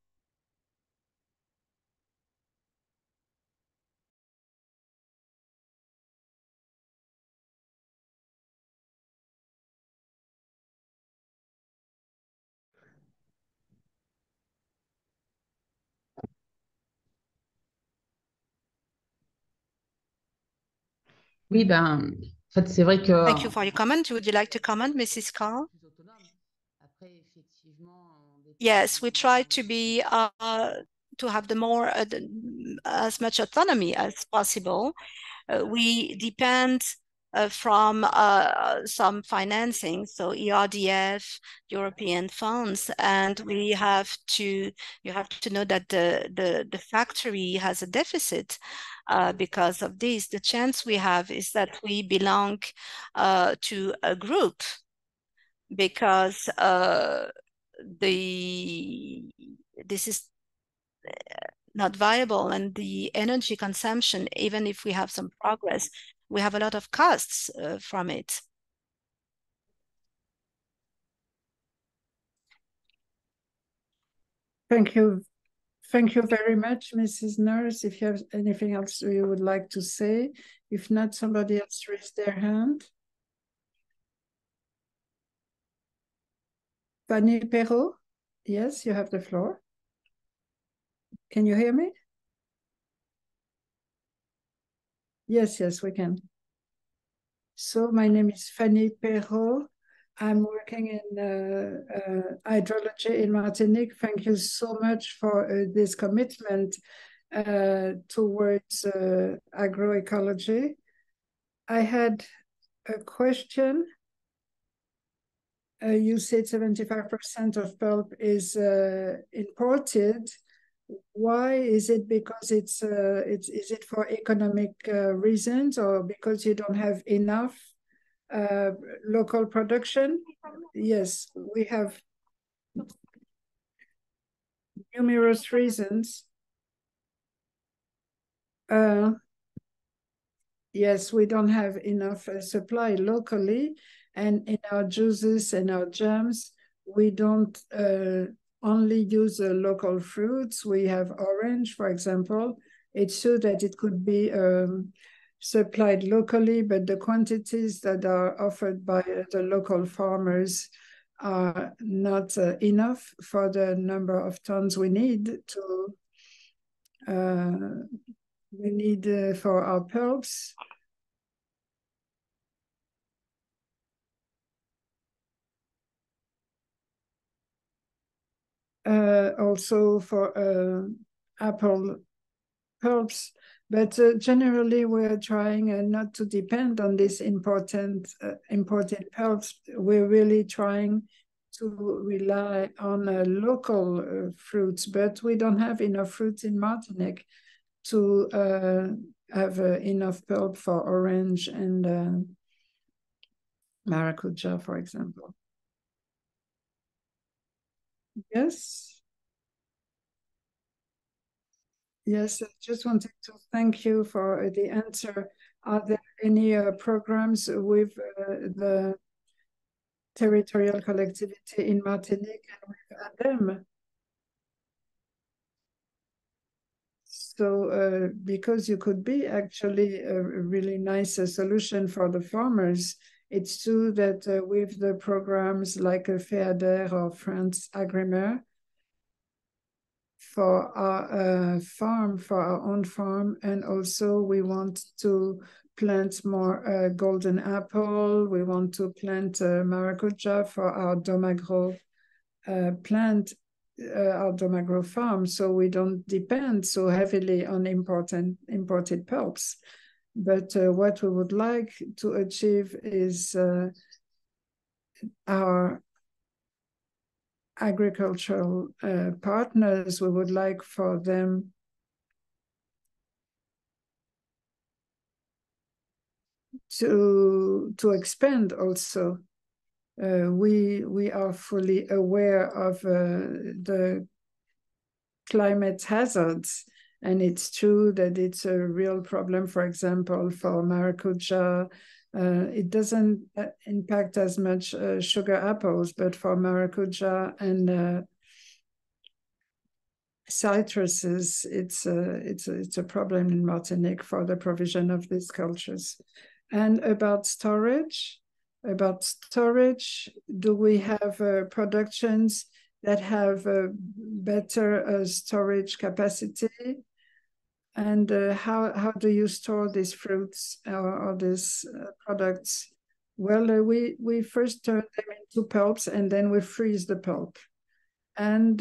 Oui, ben, en fait, c'est vrai que... Thank you for your comment. Would you like to comment, Mrs. Carl? Yes, we try to be to have as much autonomy as possible. We depend from some financing, so ERDF, European funds, and you have to know that the factory has a deficit because of this. The chance we have is that we belong to a group, because this is not viable, and the energy consumption, even if we have some progress, we have a lot of costs from it. Thank you. Thank you very much, Mrs. Nurse. If you have anything else you would like to say, if not, somebody else raise their hand. Fanny Perrault, yes, you have the floor. Can you hear me? Yes, we can. So my name is Fanny Perrault. I'm working in hydrology in Martinique. Thank you so much for this commitment towards agroecology. I had a question. You said 75% of pulp is imported. Why is it? Because is it for economic reasons, or because you don't have enough local production? Yes, we have numerous reasons. Yes, we don't have enough supply locally, and in our juices and our jams, we don't only use local fruits. We have orange, for example. It's true that it could be supplied locally, but the quantities that are offered by the local farmers are not enough for the number of tons we need for our pulps. Also for apple pulps, but generally we're trying not to depend on this imported pulps. We're really trying to rely on local fruits, but we don't have enough fruits in Martinique to have enough pulp for orange and maracuja, for example. Yes. Yes, I just wanted to thank you for the answer. Are there any programs with the territorial collectivity in Martinique and with ADEME? So because you could be actually a really nice solution for the farmers, it's true that with the programs like FEADER or France Agrimer, for our farm, for our own farm, and also we want to plant more golden apple. We want to plant maracuja for our Domagro plant, our Domagro farm, so we don't depend so heavily on imported pulps. But what we would like to achieve is our agricultural partners, we would like for them to expand also. We are fully aware of the climate hazards, and it's true that it's a real problem. For example, for maracuja, it doesn't impact as much sugar apples, but for maracuja and citruses, it's a problem in Martinique for the provision of these cultures. And about storage, do we have productions that have better storage capacity? And how do you store these fruits or these products? Well, we first turn them into pulps, and then we freeze the pulp. And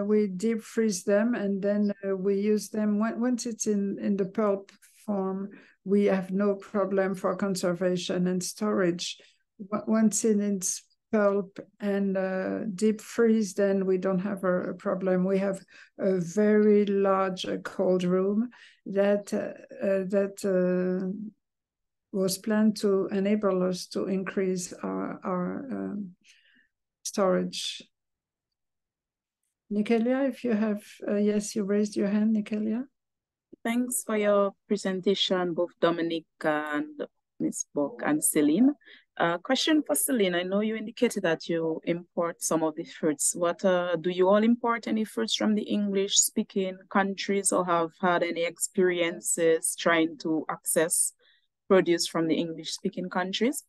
we deep freeze them, and then we use them. Once it's in the pulp form, we have no problem for conservation and storage. Once in its pulp and deep freeze, then we don't have a problem. We have a very large cold room that was planned to enable us to increase our storage. Nikelia, if you have, yes, you raised your hand, Nikelia. Thanks for your presentation, both Dominica and Ms. Bock and Celine. Question for Celine. I know you indicated that you import some of the fruits. What do you all import any fruits from the English-speaking countries, or have had any experiences trying to access produce from the English-speaking countries?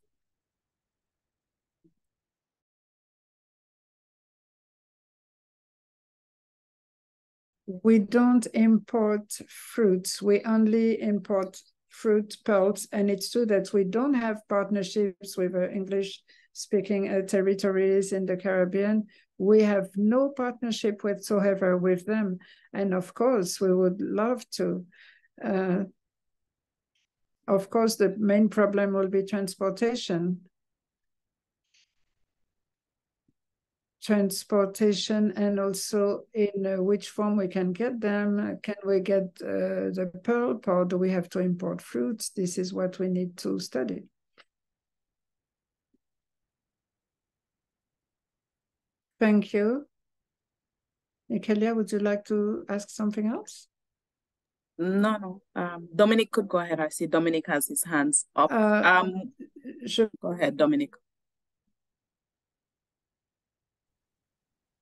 We don't import fruits. We only import fruit pulps, and it's true that we don't have partnerships with English-speaking territories in the Caribbean. We have no partnership whatsoever with them, and of course, we would love to. Of course, the main problem will be transportation. And also in which form we can get them. Can we get the pulp, or do we have to import fruits? This is what we need to study. Thank you. Nikelia, would you like to ask something else? No. Dominic could go ahead. I see Dominic has his hands up. Go ahead, Dominic.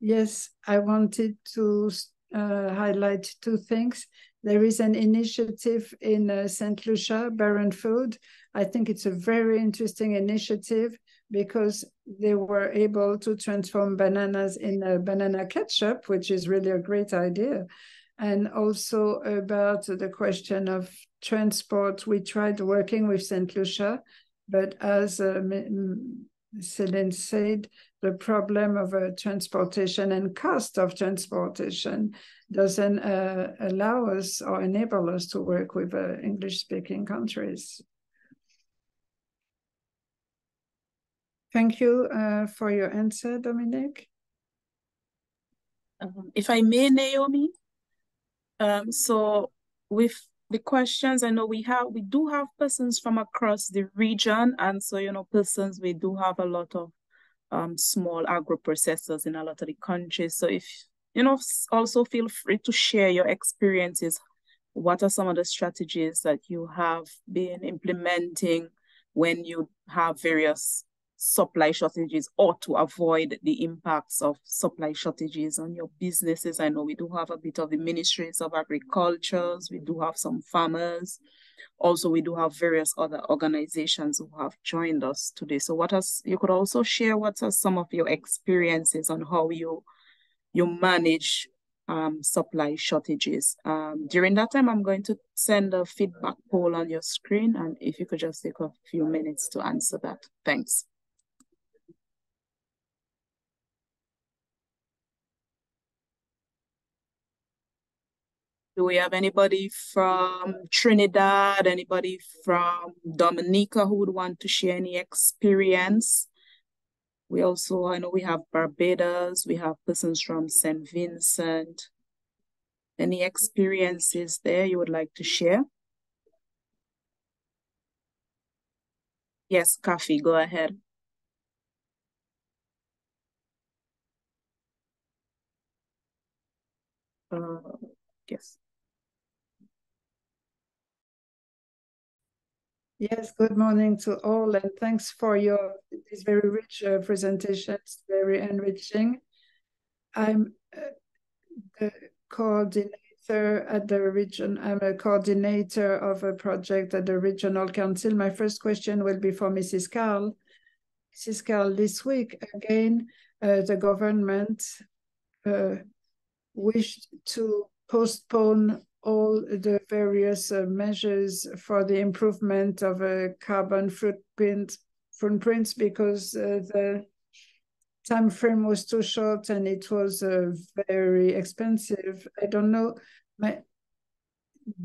Yes, I wanted to highlight two things. There is an initiative in Saint-Lucia, Barren Food. I think it's a very interesting initiative because they were able to transform bananas in banana ketchup, which is really a great idea. And also about the question of transport, we tried working with Saint-Lucia, but as Celine said, the problem of transportation and cost of transportation doesn't allow us or enable us to work with English-speaking countries. Thank you for your answer, Dominique. If I may, Naomi, so with the questions, I know we do have persons from across the region, and so persons, we do have a lot of small agro processors in a lot of the countries. So if also feel free to share your experiences. What are some of the strategies that you have been implementing when you have various supply shortages or to avoid the impacts of supply shortages on your businesses. I know we do have a bit of the ministries of agriculture. We do have some farmers. Also, we do have various other organizations who have joined us today. So you could also share what are some of your experiences on how you manage supply shortages. During that time, I'm going to send a feedback poll on your screen, and if you could just take a few minutes to answer that. Thanks. Do we have anybody from Trinidad, anybody from Dominica who would want to share any experience? We also, I know we have Barbados, we have persons from St. Vincent. Any experiences there you would like to share? Yes, Kathy, go ahead. Yes. Yes, good morning to all, and thanks for these very rich presentations, very enriching. I'm the coordinator at the region. I'm a coordinator of a project at the Regional Council. My first question will be for Mrs. Carl. Mrs. Carl, this week, again, the government wished to postpone all the various measures for the improvement of a carbon footprints because the time frame was too short and it was very expensive. I don't know,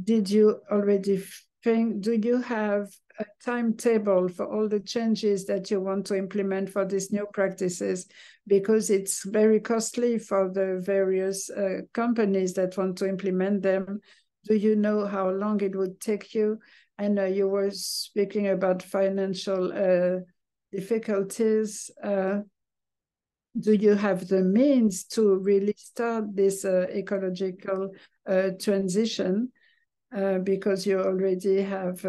did you already think, do you have a timetable for all the changes that you want to implement for these new practices? Because it's very costly for the various companies that want to implement them. Do you know how long it would take you? And you were speaking about financial difficulties. Do you have the means to really start this ecological transition? Because you already have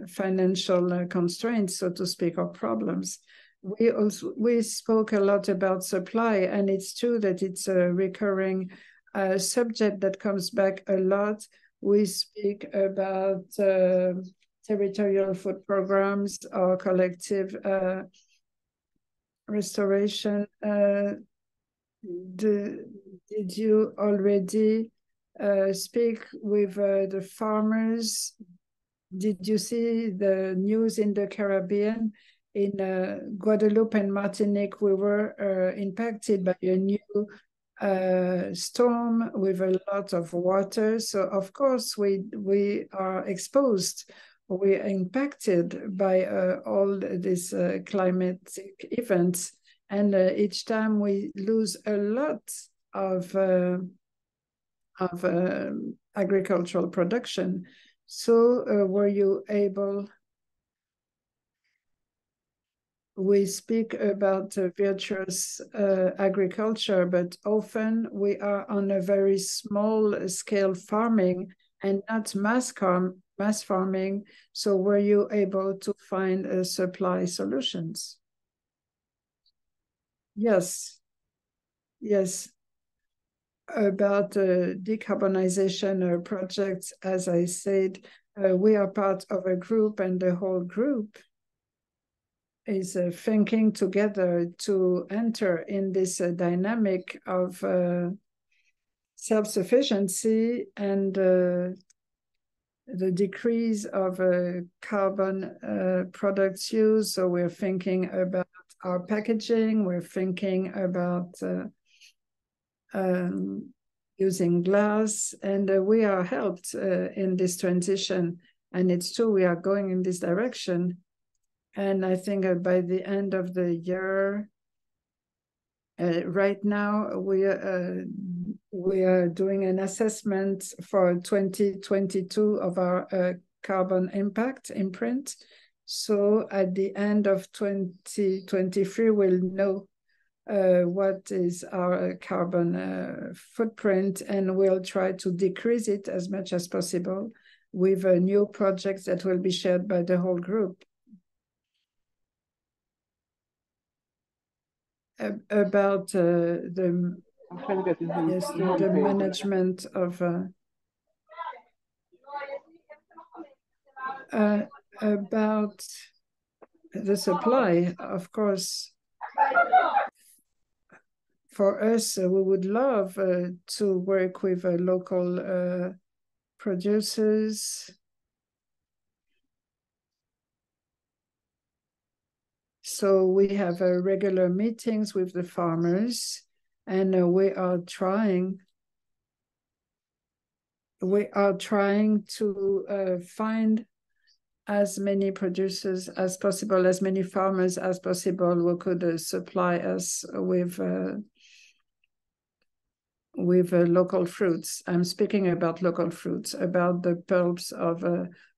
financial constraints, so to speak, or problems. We spoke a lot about supply, and it's true that it's a recurring subject that comes back a lot. We speak about territorial food programs or collective restoration. Did you already speak with the farmers? Did you see the news in the Caribbean? In Guadeloupe and Martinique, we were impacted by a new storm with a lot of water. So of course we are exposed. We are impacted by all these climatic events, and each time we lose a lot of agricultural production. So were you able, we speak about virtuous agriculture, but often we are on a very small scale farming and not mass farming. So were you able to find supply solutions? Yes. About decarbonization projects, as I said, we are part of a group, and the whole group is thinking together to enter in this dynamic of self-sufficiency and the decrease of carbon products use. So we're thinking about our packaging, we're thinking about using glass, and we are helped in this transition. And it's true, we are going in this direction. And I think by the end of the year, right now, we are doing an assessment for 2022 of our carbon impact imprint. So at the end of 2023, we'll know what is our carbon footprint, and we'll try to decrease it as much as possible with new projects that will be shared by the whole group. about the management of about the supply. Of course, for us, we would love to work with local producers. So we have regular meetings with the farmers, and we are trying to find as many producers as possible, as many farmers as possible who could supply us with local fruits. I'm speaking about local fruits, about the pulps of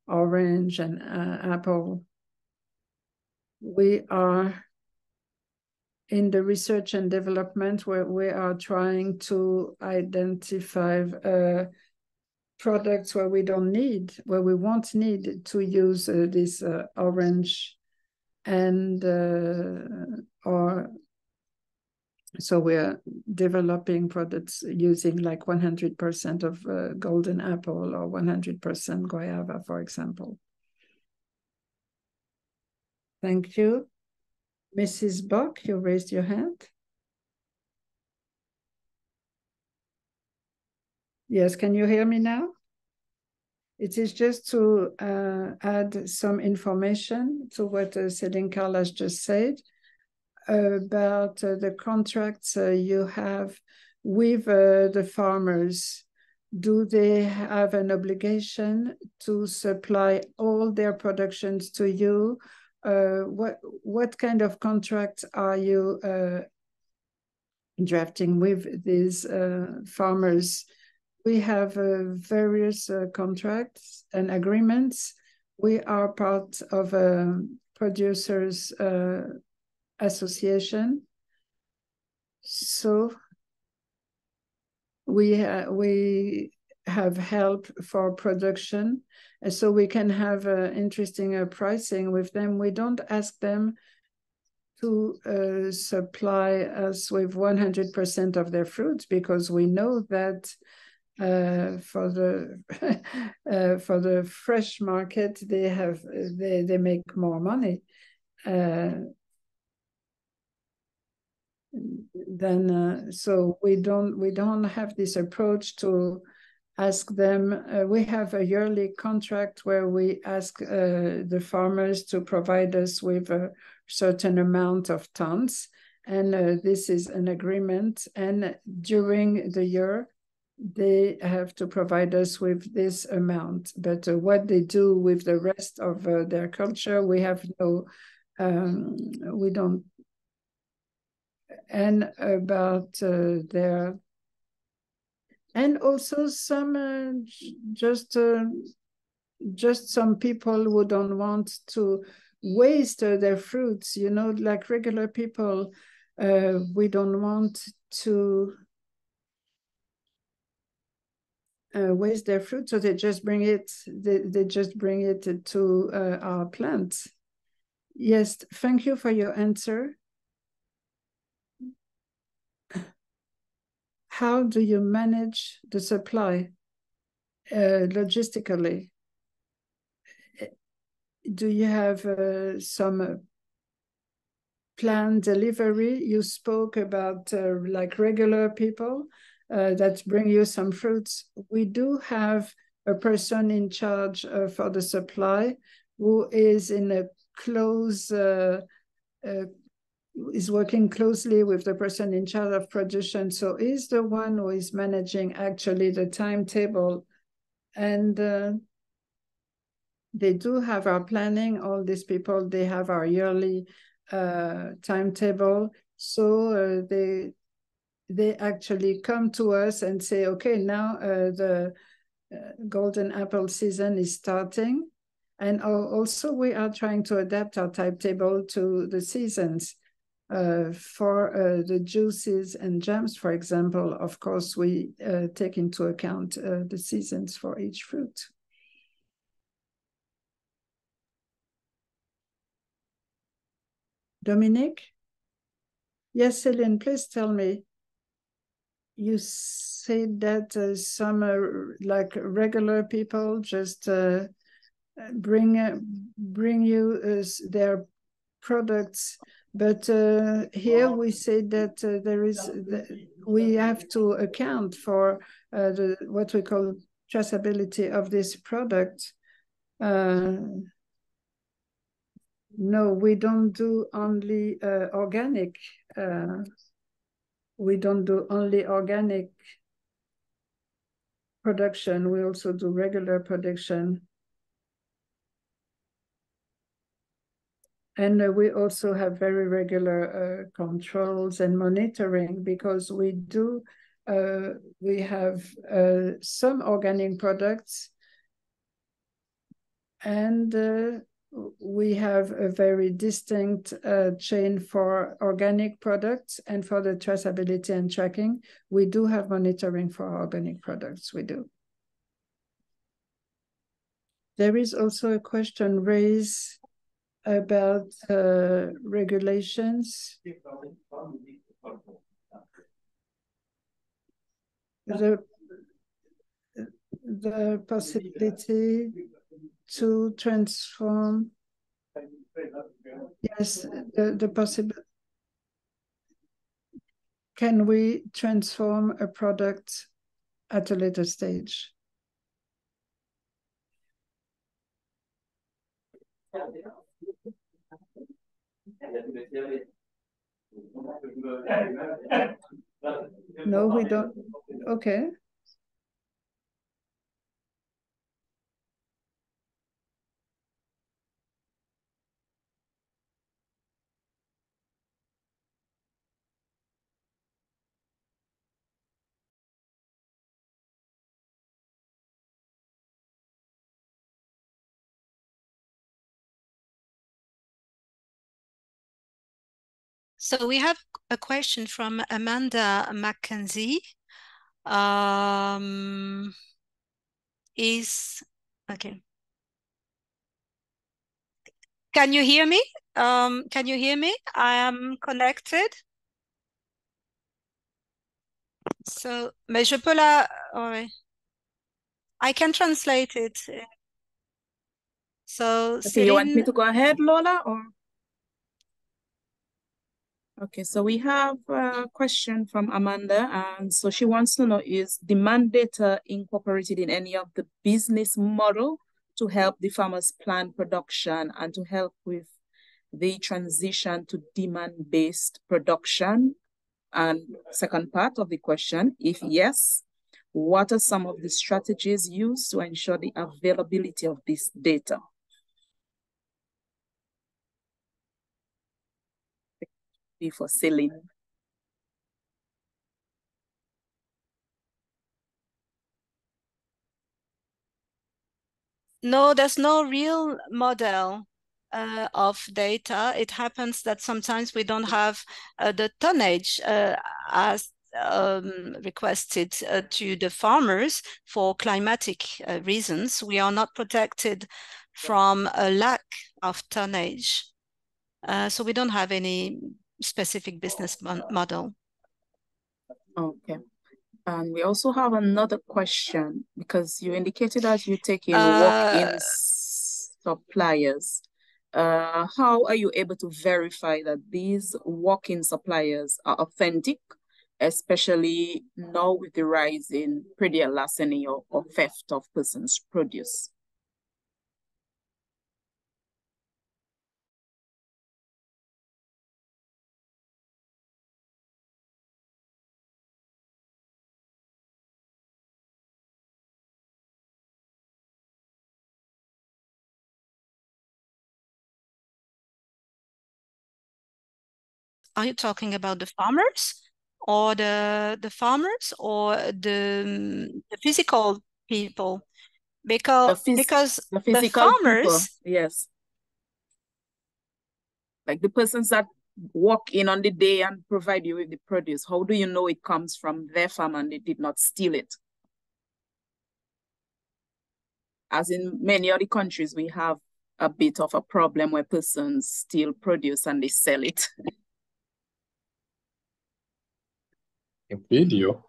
orange and apple. We are in the research and development where we are trying to identify products where we won't need to use this orange and so we're developing products using like 100% of golden apple or 100% guava, for example. Thank you. Mrs. Bock, you raised your hand. Yes, can you hear me now? It is just to add some information to what Céline Carlas just said about the contracts you have with the farmers. Do they have an obligation to supply all their productions to you? What kind of contracts are you drafting with these farmers? We have various contracts and agreements. We are part of a producers association. So we have help for production, and so we can have interesting pricing with them. We don't ask them to supply us with 100% of their fruits, because we know that for the fresh market they make more money so we don't have this approach to ask them. We have a yearly contract where we ask the farmers to provide us with a certain amount of tons, and this is an agreement, and during the year they have to provide us with this amount. But what they do with the rest of their culture, we have no, we don't. And about their, and also some just some people who don't want to waste their fruits, you know, like regular people. We don't want to waste their fruit, so they just bring it. They just bring it to our plants. Yes, thank you for your answer. How do you manage the supply logistically? Do you have some planned delivery? You spoke about like regular people that bring you some fruits. We do have a person in charge for the supply who is in a close is working closely with the person in charge of production. So he's the one who is managing actually the timetable. And they do have our planning. All these people, they have our yearly timetable. So they actually come to us and say, okay, now the golden apple season is starting. And also we are trying to adapt our timetable to the seasons. For the juices and jams, for example, of course, we take into account the seasons for each fruit. Dominique? Yes, Celine, please tell me. You said that some like regular people just bring you their products, but here we say that we have to account for what we call traceability of this product. No, we don't do only organic. We don't do only organic production. We also do regular production. And we also have very regular controls and monitoring, because we have some organic products, and we have a very distinct chain for organic products, and for the traceability and tracking, we do have monitoring for organic products, we do. There is also a question raised about regulations. The possibility to transform, yes, the possible. Can we transform a product at a later stage? No, we don't. Okay. So we have a question from Amanda Mackenzie. Okay. Can you hear me? Can you hear me? I am connected. So, mais je peux la... Ouais. I can translate it. So, okay, you want me Céline... to go ahead, Lola, or? Okay, so we have a question from Amanda, and so she wants to know, is demand data incorporated in any of the business model to help the farmers plan production and to help with the transition to demand-based production? And second part of the question, if yes, what are some of the strategies used to ensure the availability of this data? For Celine. No, there's no real model of data. It happens that sometimes we don't have the tonnage as requested to the farmers for climatic reasons. We are not protected from a lack of tonnage. So we don't have any specific business model. Okay. And we also have another question, because you indicated that you take in walk-in suppliers. How are you able to verify that these walk-in suppliers are authentic, especially now with the rise in predial larceny or theft of persons' produce? Are you talking about the farmers, or the farmers, or the physical people? Because the physical farmers, people, yes, like the persons that walk in on the day and provide you with the produce, how do you know it comes from their farm and they did not steal it? As in many other countries, we have a bit of a problem where persons steal produce and they sell it. Video.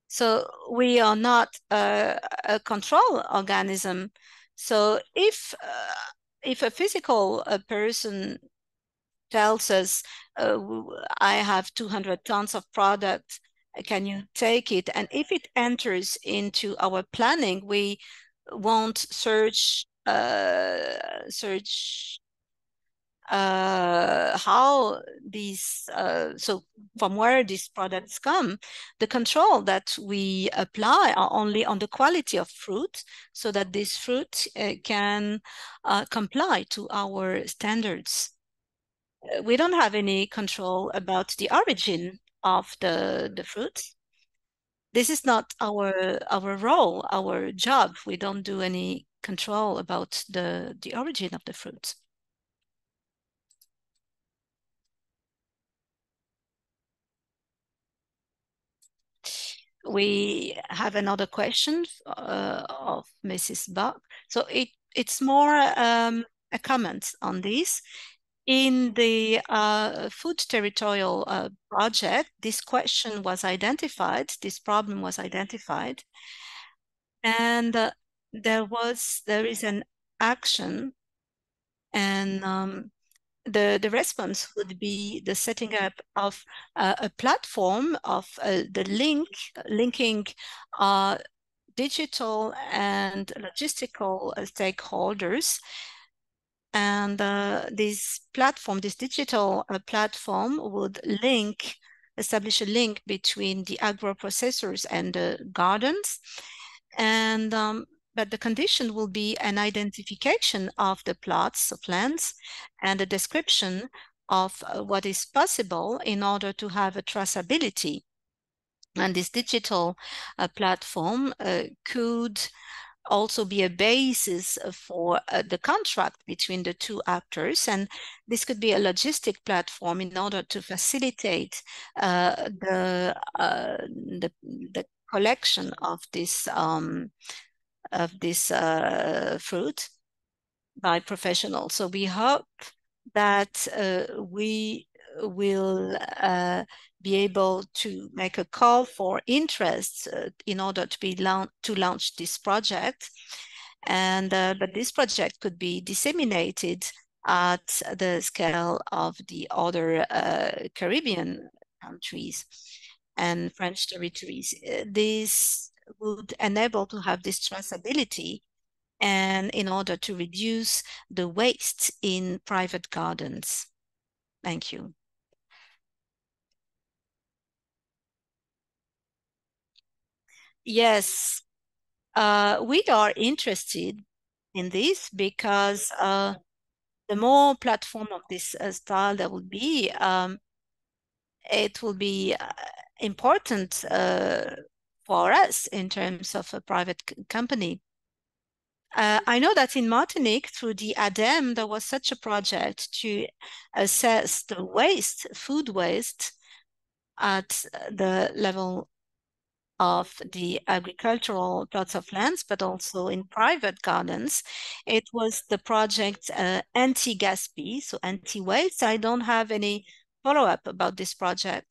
So we are not a control organism. So if a physical person tells us, I have 200 tons of product, can you take it? And if it enters into our planning, we won't search how these so from where these products come. The control that we apply are only on the quality of fruit, so that this fruit can comply to our standards. We don't have any control about the origin of the fruit. This is not our role, our job. We don't do any control about the origin of the fruit. We have another question of Mrs. Buck. So it's more a comment on this. In the food territorial project, this question was identified, this problem was identified, and there is an action, and the response would be the setting up of a platform of linking digital and logistical stakeholders. And this digital platform would establish a link between the agro-processors and the gardens. And but the condition will be an identification of the plots of lands and a description of what is possible in order to have a traceability. And this digital platform could also be a basis for the contract between the two actors. And this could be a logistic platform in order to facilitate the collection of this fruit by professionals. So we hope that we will be able to make a call for interest in order to launch this project. And but this project could be disseminated at the scale of the other Caribbean countries and French territories. This would enable to have this traceability, and in order to reduce the waste in private gardens. Thank you. Yes, we are interested in this because the more platform of this style there will be, it will be important for us in terms of a private company. I know that in Martinique, through the ademe, there was such a project to assess the food waste at the level of the agricultural plots of lands, but also in private gardens. It was the project anti-gaspi, so anti-waste. I don't have any follow-up about this project.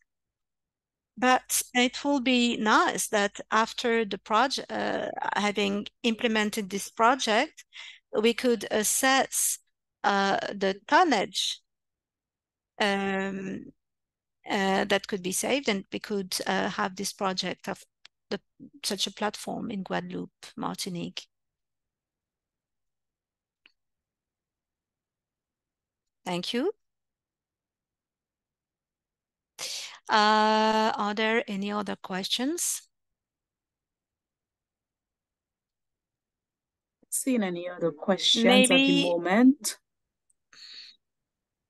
But it will be nice that after the project, having implemented this project, we could assess the tonnage that could be saved, and we could have this project of such a platform in Guadeloupe, Martinique. Thank you. Are there any other questions? Seen any other questions at the moment?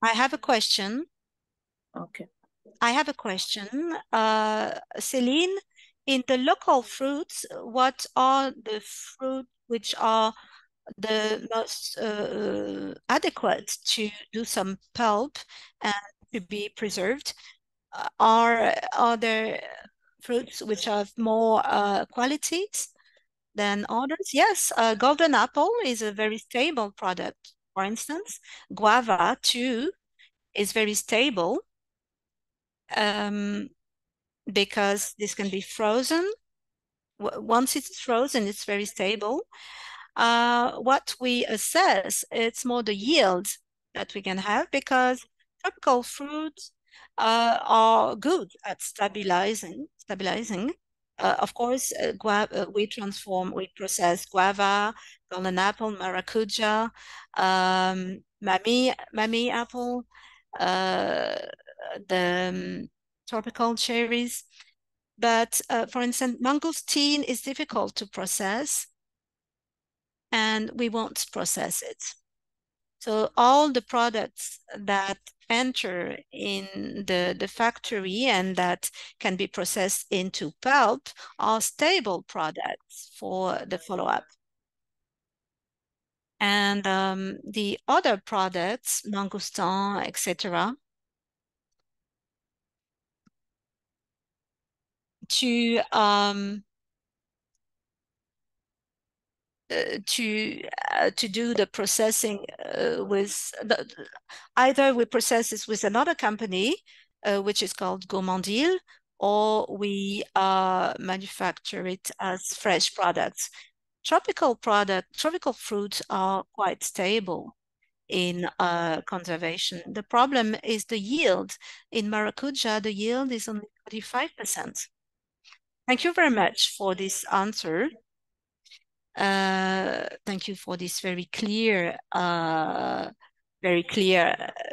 I have a question. Okay. I have a question. Celine, in the local fruits, what are the fruit which are the most adequate to do some pulp and to be preserved? Are there fruits which have more qualities? than others? Yes, golden apple is a very stable product. For instance, guava too is very stable because this can be frozen. Once it's frozen, it's very stable. What we assess, it's more the yield that we can have, because tropical fruits are good at stabilizing. Of course, we process guava, golden apple, maracuja, mami apple, the tropical cherries. But for instance, mangosteen is difficult to process, and we won't process it. So all the products that enter in the factory and that can be processed into pulp are stable products for the follow-up. And the other products, mangosteen, etc., to do the processing with either we process this with another company, which is called Gourmandil, or we manufacture it as fresh products. Tropical fruits are quite stable in conservation. The problem is the yield. In maracuja, the yield is only 35%. Thank you very much for this answer. Thank you for this very clear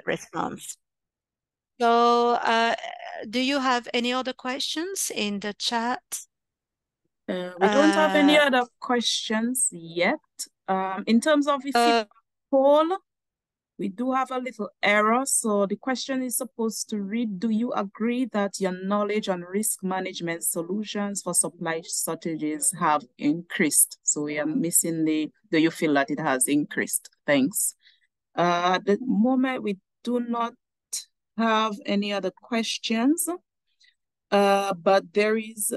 response. So, do you have any other questions in the chat? We don't have any other questions yet. In terms of if poll, we do have a little error. So the question is supposed to read, do you agree that your knowledge on risk management solutions for supply shortages have increased? So we are missing do you feel that it has increased? Thanks. At the moment, we do not have any other questions, but there is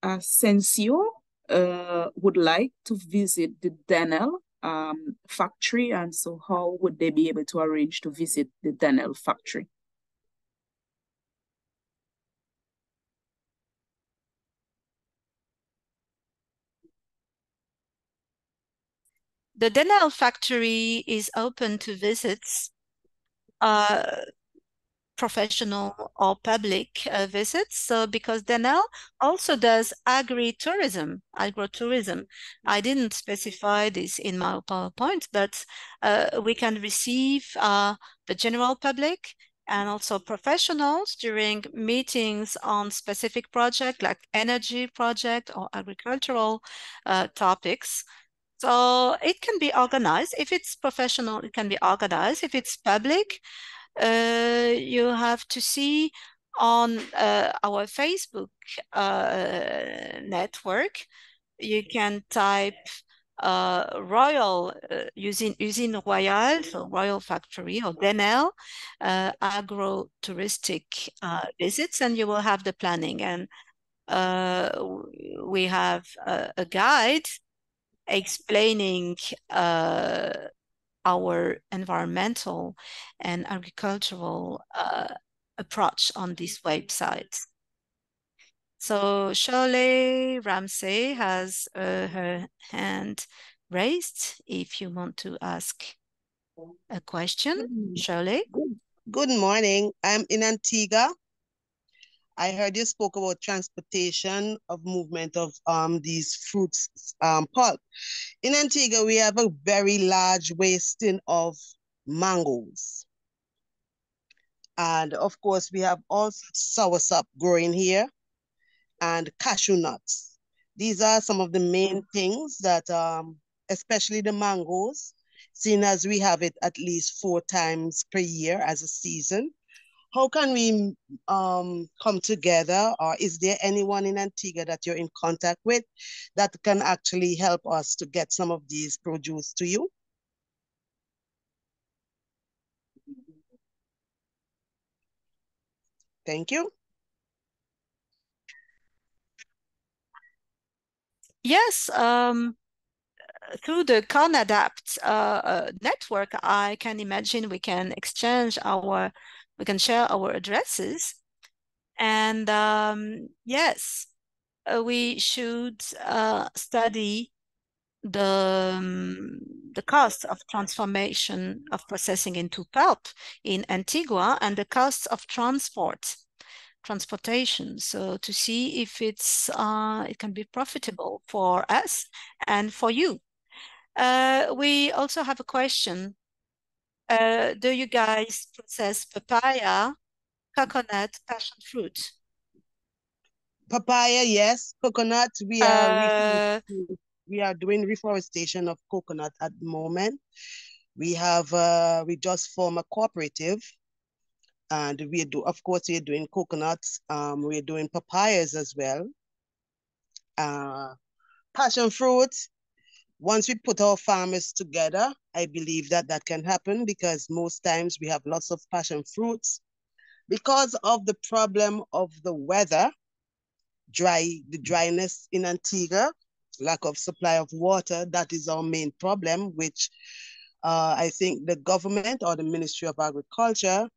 Sensio would like to visit the Denel factory, and so how would they be able to arrange to visit the Denel factory? The Denel factory is open to visits, professional or public visits. So because Denel also does agrotourism. I didn't specify this in my PowerPoint, but we can receive the general public and also professionals during meetings on specific projects like energy project or agricultural topics. So it can be organized. If it's professional, it can be organized. If it's public, you have to see on our Facebook network. You can type usine Royale, so Royal Factory, or Denel agro-touristic visits, and you will have the planning. And we have a guide explaining our environmental and agricultural approach on this website. So Shirley Ramsey has her hand raised. If you want to ask a question, Shirley. Good morning. I'm in Antigua. I heard you spoke about transportation of movement of these fruits pulp. In Antigua, we have a very large wasting of mangoes. And of course, we have also soursop growing here and cashew nuts. These are some of the main things that, especially the mangoes, seeing as we have it at least 4 times per year as a season. How can we come together, or is there anyone in Antigua that you're in contact with that can actually help us to get some of these produce to you? Thank you. Yes, through the CarNet'Adapt network, I can imagine we can we can share our addresses. And yes, we should study the cost of transformation of processing into pulp in Antigua and the cost of transportation. So to see if it can be profitable for us and for you. We also have a question. Do you guys process papaya, coconut, passion fruit? Papaya, yes. Coconut, we are doing reforestation of coconut at the moment. We just formed a cooperative, and of course, we're doing coconuts. We're doing papayas as well. Passion fruit. Once we put our farmers together, I believe that can happen, because most times we have lots of passion fruits. Because of the problem of the weather, the dryness in Antigua, lack of supply of water, that is our main problem, which I think the government or the Ministry of Agriculture,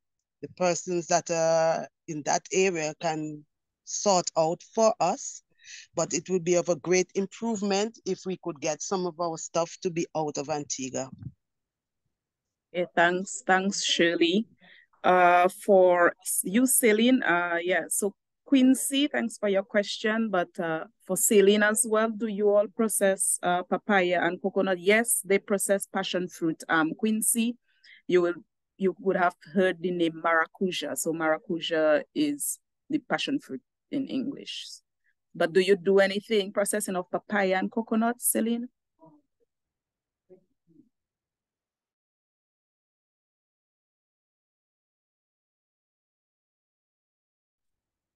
the persons that are in that area, can sort out for us. But it would be of a great improvement if we could get some of our stuff to be out of Antigua. Okay, thanks, Shirley. For you, Celine, yeah, so Quincy, thanks for your question, but for Celine as well, do you all process papaya and coconut? Yes, they process passion fruit. Quincy, you would have heard the name maracuja. So maracuja is the passion fruit in English. But do you do anything processing of papaya and coconut, Celine?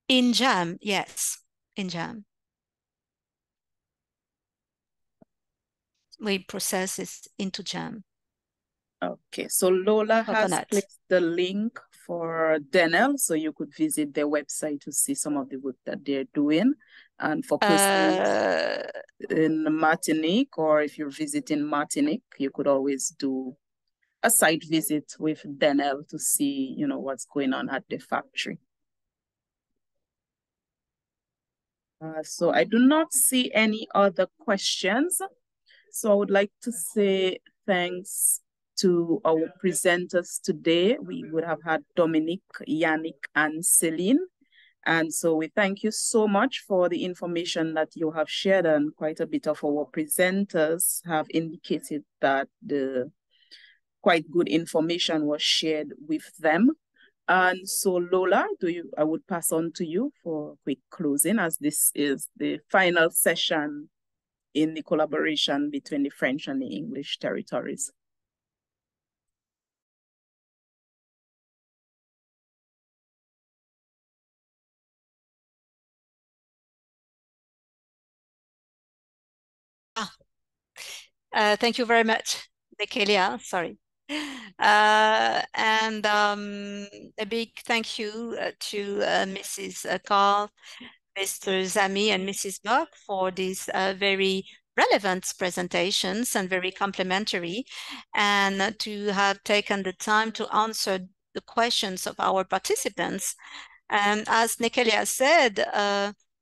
In jam, yes, in jam. We process it into jam. Okay, so Lola Coconut. has placed the link for Denel, so you could visit their website to see some of the work that they're doing. And for persons in Martinique, or if you're visiting Martinique, you could always do a site visit with Denel to see, you know, what's going on at the factory. So I do not see any other questions. So I would like to say thanks to our presenters today. We would have had Dominic, Yannick, and Celine. And so we thank you so much for the information that you have shared, and quite a bit of our presenters have indicated that the quite good information was shared with them. And so Lola, I would pass on to you for a quick closing, as this is the final session in the collaboration between the French and the English territories. Thank you very much, Dekelia, sorry. And a big thank you to Mrs. Carl, Mr. Zami, and Mrs. Buck for these very relevant presentations and very complimentary, and to have taken the time to answer the questions of our participants. And as Nekelia said,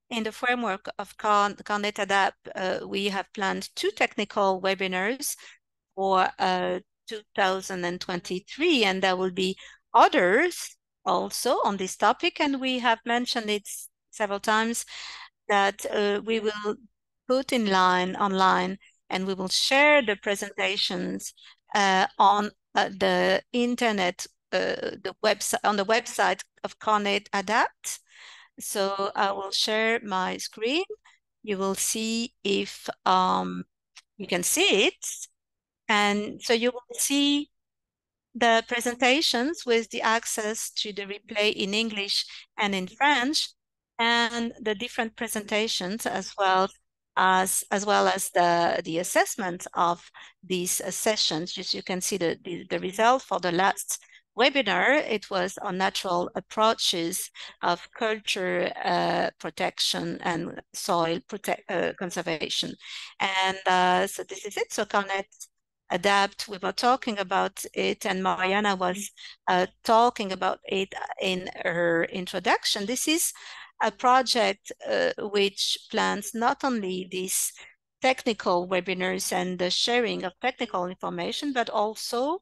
in the framework of CarNet'Adapt, we have planned 2 technical webinars for 2023, and there will be others also on this topic. And we have mentioned it several times that we will put online, and we will share the presentations on the internet, on the website of CarNet'Adapt. So I will share my screen. You will see if you can see it. And so you will see the presentations with the access to the replay in English and in French, and the different presentations as well as the assessment of these sessions. Just you can see the result for the last webinar. It was on natural approaches of culture protection and soil conservation. And so this is it. So CarNet'Adapt, we were talking about it, and Mariana was talking about it in her introduction. This is a project which plans not only these technical webinars and the sharing of technical information, but also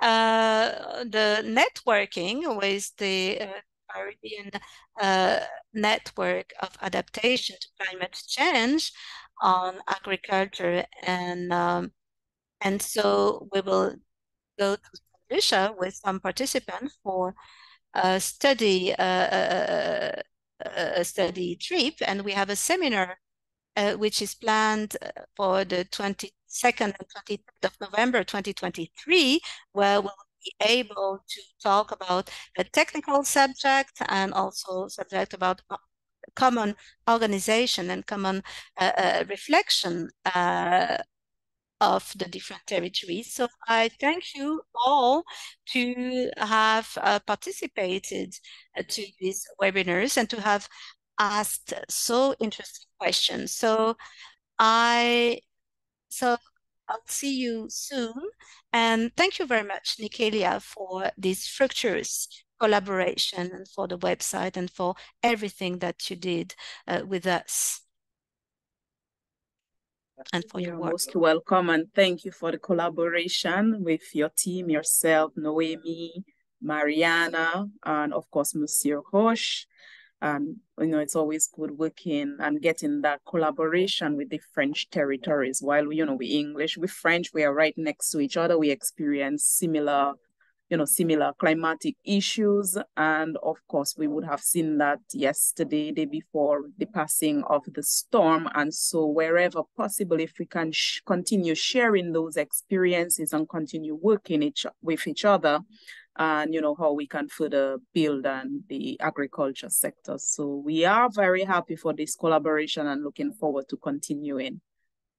the networking with the Caribbean network of adaptation to climate change on agriculture, and so we will go to Saint-Lucia with some participants for a study trip, and we have a seminar which is planned for the 22nd and 23rd of November 2023, where we'll be able to talk about a technical subject and also subject about common organization and common reflection of the different territories. So I thank you all to have participated to these webinars and to have asked so interesting questions. So I'll see you soon. And thank you very much, Nikelia, for this fructuous collaboration and for the website and for everything that you did with us. And for your work. You're most welcome, and thank you for the collaboration with your team, yourself, Noemi, Mariana, and of course, Monsieur Roche. It's always good working and getting that collaboration with the French territories. While, we English, with French, we are right next to each other. We experience similar climatic issues. And of course, we would have seen that yesterday, day before the passing of the storm. And so wherever possible, if we can continue sharing those experiences and continue working with each other, and how we can further build on the agriculture sector. So we are very happy for this collaboration and looking forward to continuing.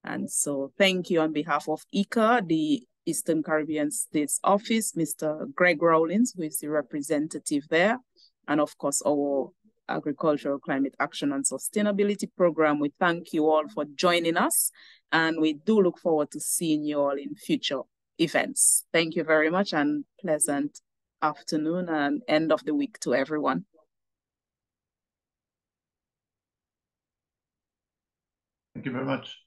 And so thank you on behalf of ICA, the Eastern Caribbean States Office, Mr. Greg Rawlins, who is the representative there, and of course our Agricultural Climate Action and Sustainability Program. We thank you all for joining us, and we do look forward to seeing you all in future events. Thank you very much, and pleasant afternoon and end of the week to everyone. Thank you very much.